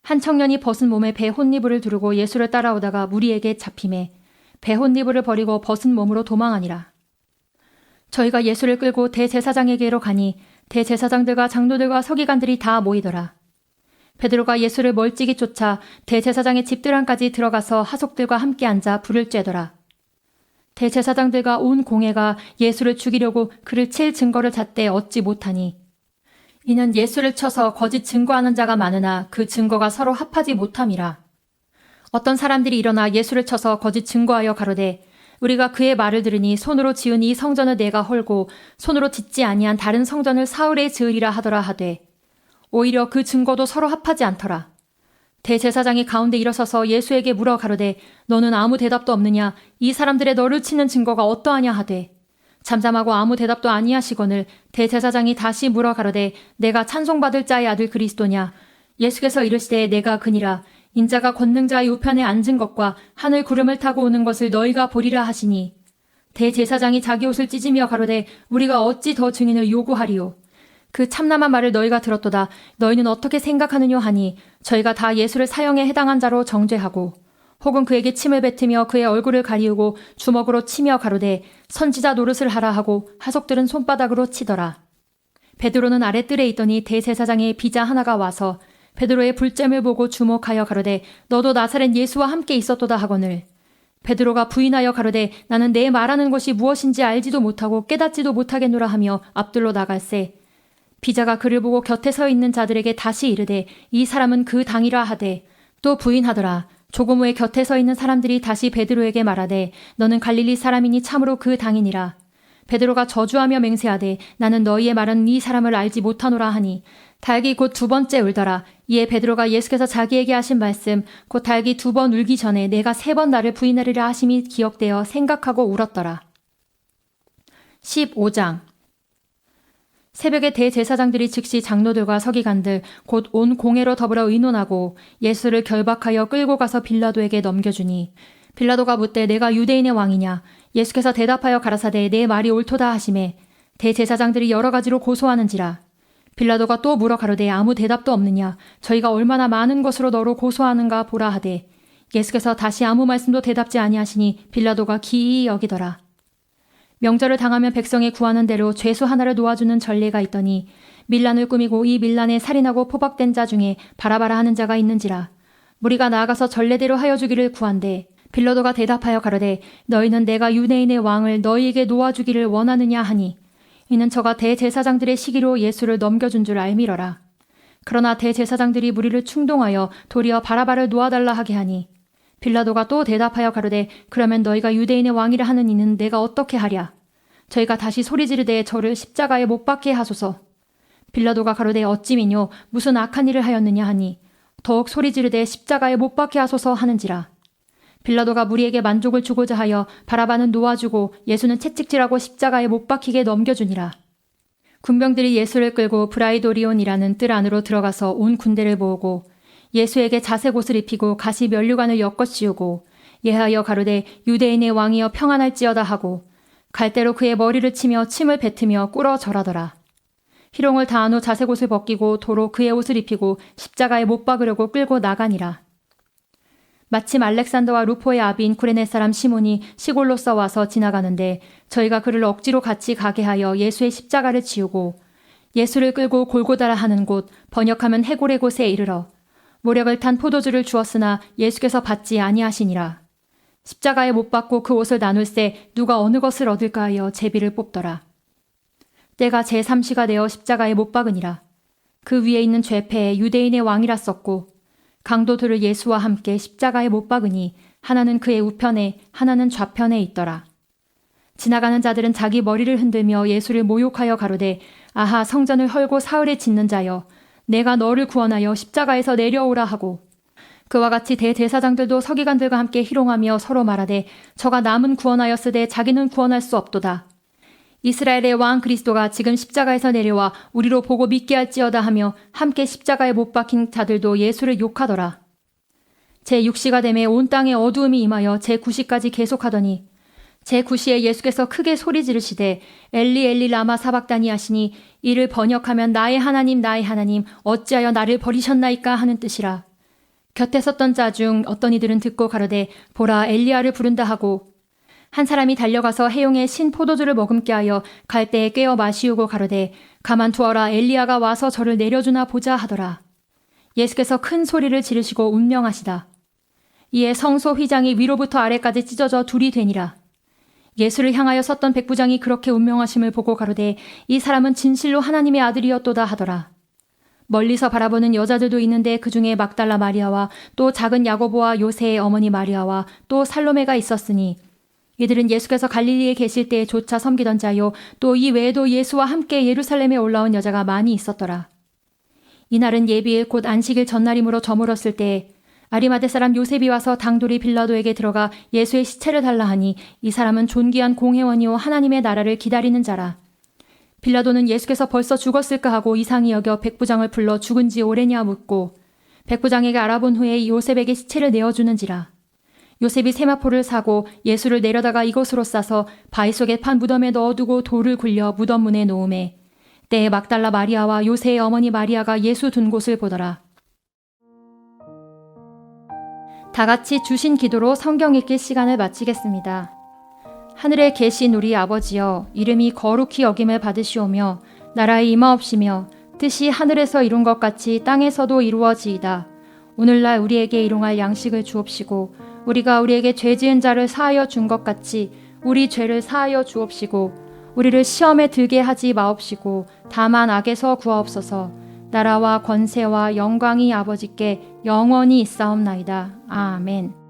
한 청년이 벗은 몸에 배 혼니부를 두르고 예수를 따라오다가 무리에게 잡히매 배 혼니부를 버리고 벗은 몸으로 도망하니라. 저희가 예수를 끌고 대제사장에게로 가니 대제사장들과 장로들과 서기관들이 다 모이더라. 베드로가 예수를 멀찍이 쫓아 대제사장의 집들 안까지 들어가서 하속들과 함께 앉아 불을 쬐더라. 대제사장들과 온 공회가 예수를 죽이려고 그를 칠 증거를 찾되 얻지 못하니 이는 예수를 쳐서 거짓 증거하는 자가 많으나 그 증거가 서로 합하지 못함이라. 어떤 사람들이 일어나 예수를 쳐서 거짓 증거하여 가로되 우리가 그의 말을 들으니 손으로 지은 이 성전을 내가 헐고 손으로 짓지 아니한 다른 성전을 사흘에 지으리라 하더라 하되 오히려 그 증거도 서로 합하지 않더라. 대제사장이 가운데 일어서서 예수에게 물어 가로되 너는 아무 대답도 없느냐? 이 사람들의 너를 치는 증거가 어떠하냐 하되 잠잠하고 아무 대답도 아니하시거늘 대제사장이 다시 물어 가로되 내가 찬송받을 자의 아들 그리스도냐? 예수께서 이르시되 내가 그니라. 인자가 권능자의 우편에 앉은 것과 하늘 구름을 타고 오는 것을 너희가 보리라 하시니 대제사장이 자기 옷을 찢으며 가로되 우리가 어찌 더 증인을 요구하리요? 그 참남한 말을 너희가 들었도다. 너희는 어떻게 생각하느뇨 하니 저희가 다 예수를 사형에 해당한 자로 정죄하고 혹은 그에게 침을 뱉으며 그의 얼굴을 가리우고 주먹으로 치며 가로되 선지자 노릇을 하라 하고 하속들은 손바닥으로 치더라. 베드로는 아랫뜰에 있더니 대제사장의 비자 하나가 와서 베드로의 불잼을 보고 주목하여 가로되 너도 나사렛 예수와 함께 있었도다 하거늘 베드로가 부인하여 가로되 나는 내 말하는 것이 무엇인지 알지도 못하고 깨닫지도 못하겠노라 하며 앞들로 나갈새 비자가 그를 보고 곁에 서 있는 자들에게 다시 이르되 이 사람은 그 당이라 하되 또 부인하더라. 조금 후에 곁에 서 있는 사람들이 다시 베드로에게 말하되 너는 갈릴리 사람이니 참으로 그 당이니라. 베드로가 저주하며 맹세하되 나는 너희의 말은 이 사람을 알지 못하노라 하니 닭이 곧 두 번째 울더라. 이에 베드로가 예수께서 자기에게 하신 말씀 곧 닭이 두 번 울기 전에 내가 세 번 나를 부인하리라 하심이 기억되어 생각하고 울었더라. 15장 새벽에 대제사장들이 즉시 장로들과 서기관들 곧 온 공회로 더불어 의논하고 예수를 결박하여 끌고 가서 빌라도에게 넘겨주니 빌라도가 묻되 내가 유대인의 왕이냐? 예수께서 대답하여 가라사대 내 말이 옳도다 하시매 대제사장들이 여러 가지로 고소하는지라. 빌라도가 또 물어 가로되 아무 대답도 없느냐? 저희가 얼마나 많은 것으로 너로 고소하는가 보라 하되 예수께서 다시 아무 말씀도 대답지 아니하시니 빌라도가 기이히 여기더라. 명절을 당하면 백성에 구하는 대로 죄수 하나를 놓아주는 전례가 있더니 밀란을 꾸미고 이 밀란에 살인하고 포박된 자 중에 바라바라 하는 자가 있는지라. 무리가 나아가서 전례대로 하여 주기를 구한대 빌라도가 대답하여 가로되 너희는 내가 유대인의 왕을 너희에게 놓아주기를 원하느냐 하니 이는 저가 대제사장들의 시기로 예수를 넘겨준 줄 알미러라. 그러나 대제사장들이 무리를 충동하여 도리어 바라바를 놓아달라 하게 하니 빌라도가 또 대답하여 가로되 그러면 너희가 유대인의 왕이라 하는 이는 내가 어떻게 하랴? 저희가 다시 소리 지르되 저를 십자가에 못 박게 하소서. 빌라도가 가로되 어찌미뇨 무슨 악한 일을 하였느냐 하니 더욱 소리 지르되 십자가에 못 박게 하소서 하는지라. 빌라도가 무리에게 만족을 주고자 하여 바라바는 놓아주고 예수는 채찍질하고 십자가에 못 박히게 넘겨주니라. 군병들이 예수를 끌고 브라이도리온이라는 뜰 안으로 들어가서 온 군대를 모으고 예수에게 자색 옷을 입히고 가시 면류관을 엮어 씌우고 예하여 가로되 유대인의 왕이여 평안할지어다 하고 갈대로 그의 머리를 치며 침을 뱉으며 꿇어 절하더라. 희롱을 다한 후 자색 옷을 벗기고 도로 그의 옷을 입히고 십자가에 못 박으려고 끌고 나가니라. 마침 알렉산더와 루포의 아비인 쿠레네 사람 시몬이 시골로서 와서 지나가는데 저희가 그를 억지로 같이 가게 하여 예수의 십자가를 지우고 예수를 끌고 골고다라 하는 곳 번역하면 해골의 곳에 이르러 모력을 탄 포도주를 주었으나 예수께서 받지 아니하시니라. 십자가에 못 박고 그 옷을 나눌새 누가 어느 것을 얻을까 하여 제비를 뽑더라. 때가 제3시가 되어 십자가에 못 박으니라. 그 위에 있는 죄패에 유대인의 왕이라 썼고 강도들을 예수와 함께 십자가에 못 박으니 하나는 그의 우편에 하나는 좌편에 있더라. 지나가는 자들은 자기 머리를 흔들며 예수를 모욕하여 가로되 아하 성전을 헐고 사흘에 짓는 자여 내가 너를 구원하여 십자가에서 내려오라 하고 그와 같이 대제사장들도 서기관들과 함께 희롱하며 서로 말하되 저가 남은 구원하였으되 자기는 구원할 수 없도다. 이스라엘의 왕 그리스도가 지금 십자가에서 내려와 우리로 보고 믿게 할지어다 하며 함께 십자가에 못 박힌 자들도 예수를 욕하더라. 제6시가 되매 온 땅에 어두움이 임하여 제9시까지 계속하더니 제9시에 예수께서 크게 소리 지르시되 엘리 엘리 라마 사박다니 하시니 이를 번역하면 나의 하나님 어찌하여 나를 버리셨나이까 하는 뜻이라. 곁에 섰던 자 중 어떤 이들은 듣고 가로되 보라 엘리야를 부른다 하고 한 사람이 달려가서 해용에 신 포도주를 머금게 하여 갈대에 꿰어 마시우고 가로되 가만두어라 엘리야가 와서 저를 내려주나 보자 하더라. 예수께서 큰 소리를 지르시고 운명하시다. 이에 성소 휘장이 위로부터 아래까지 찢어져 둘이 되니라. 예수를 향하여 섰던 백부장이 그렇게 운명하심을 보고 가로되 이 사람은 진실로 하나님의 아들이었도다 하더라. 멀리서 바라보는 여자들도 있는데 그 중에 막달라 마리아와 또 작은 야고보와 요새의 어머니 마리아와 또 살로메가 있었으니 이들은 예수께서 갈릴리에 계실 때에 조차 섬기던 자요 또 이 외에도 예수와 함께 예루살렘에 올라온 여자가 많이 있었더라. 이날은 예비일 곧 안식일 전날이므로 저물었을 때에 아리마대 사람 요셉이 와서 당돌이 빌라도에게 들어가 예수의 시체를 달라 하니 이 사람은 존귀한 공회원이요 하나님의 나라를 기다리는 자라. 빌라도는 예수께서 벌써 죽었을까 하고 이상히 여겨 백부장을 불러 죽은 지 오래냐 묻고 백부장에게 알아본 후에 요셉에게 시체를 내어주는지라. 요셉이 세마포를 사고 예수를 내려다가 이곳으로 싸서 바위 속에 판 무덤에 넣어두고 돌을 굴려 무덤 문에 놓음에 때에 막달라 마리아와 요새의 어머니 마리아가 예수 둔 곳을 보더라. 다 같이 주신 기도로 성경 읽기 시간을 마치겠습니다. 하늘에 계신 우리 아버지여, 이름이 거룩히 여김을 받으시오며 나라의 임하옵시며 뜻이 하늘에서 이룬 것 같이 땅에서도 이루어지이다. 오늘날 우리에게 일용할 양식을 주옵시고 우리가 우리에게 죄 지은 자를 사하여 준 것 같이 우리 죄를 사하여 주옵시고 우리를 시험에 들게 하지 마옵시고 다만 악에서 구하옵소서. 나라와 권세와 영광이 아버지께 영원히 있사옵나이다. 아멘.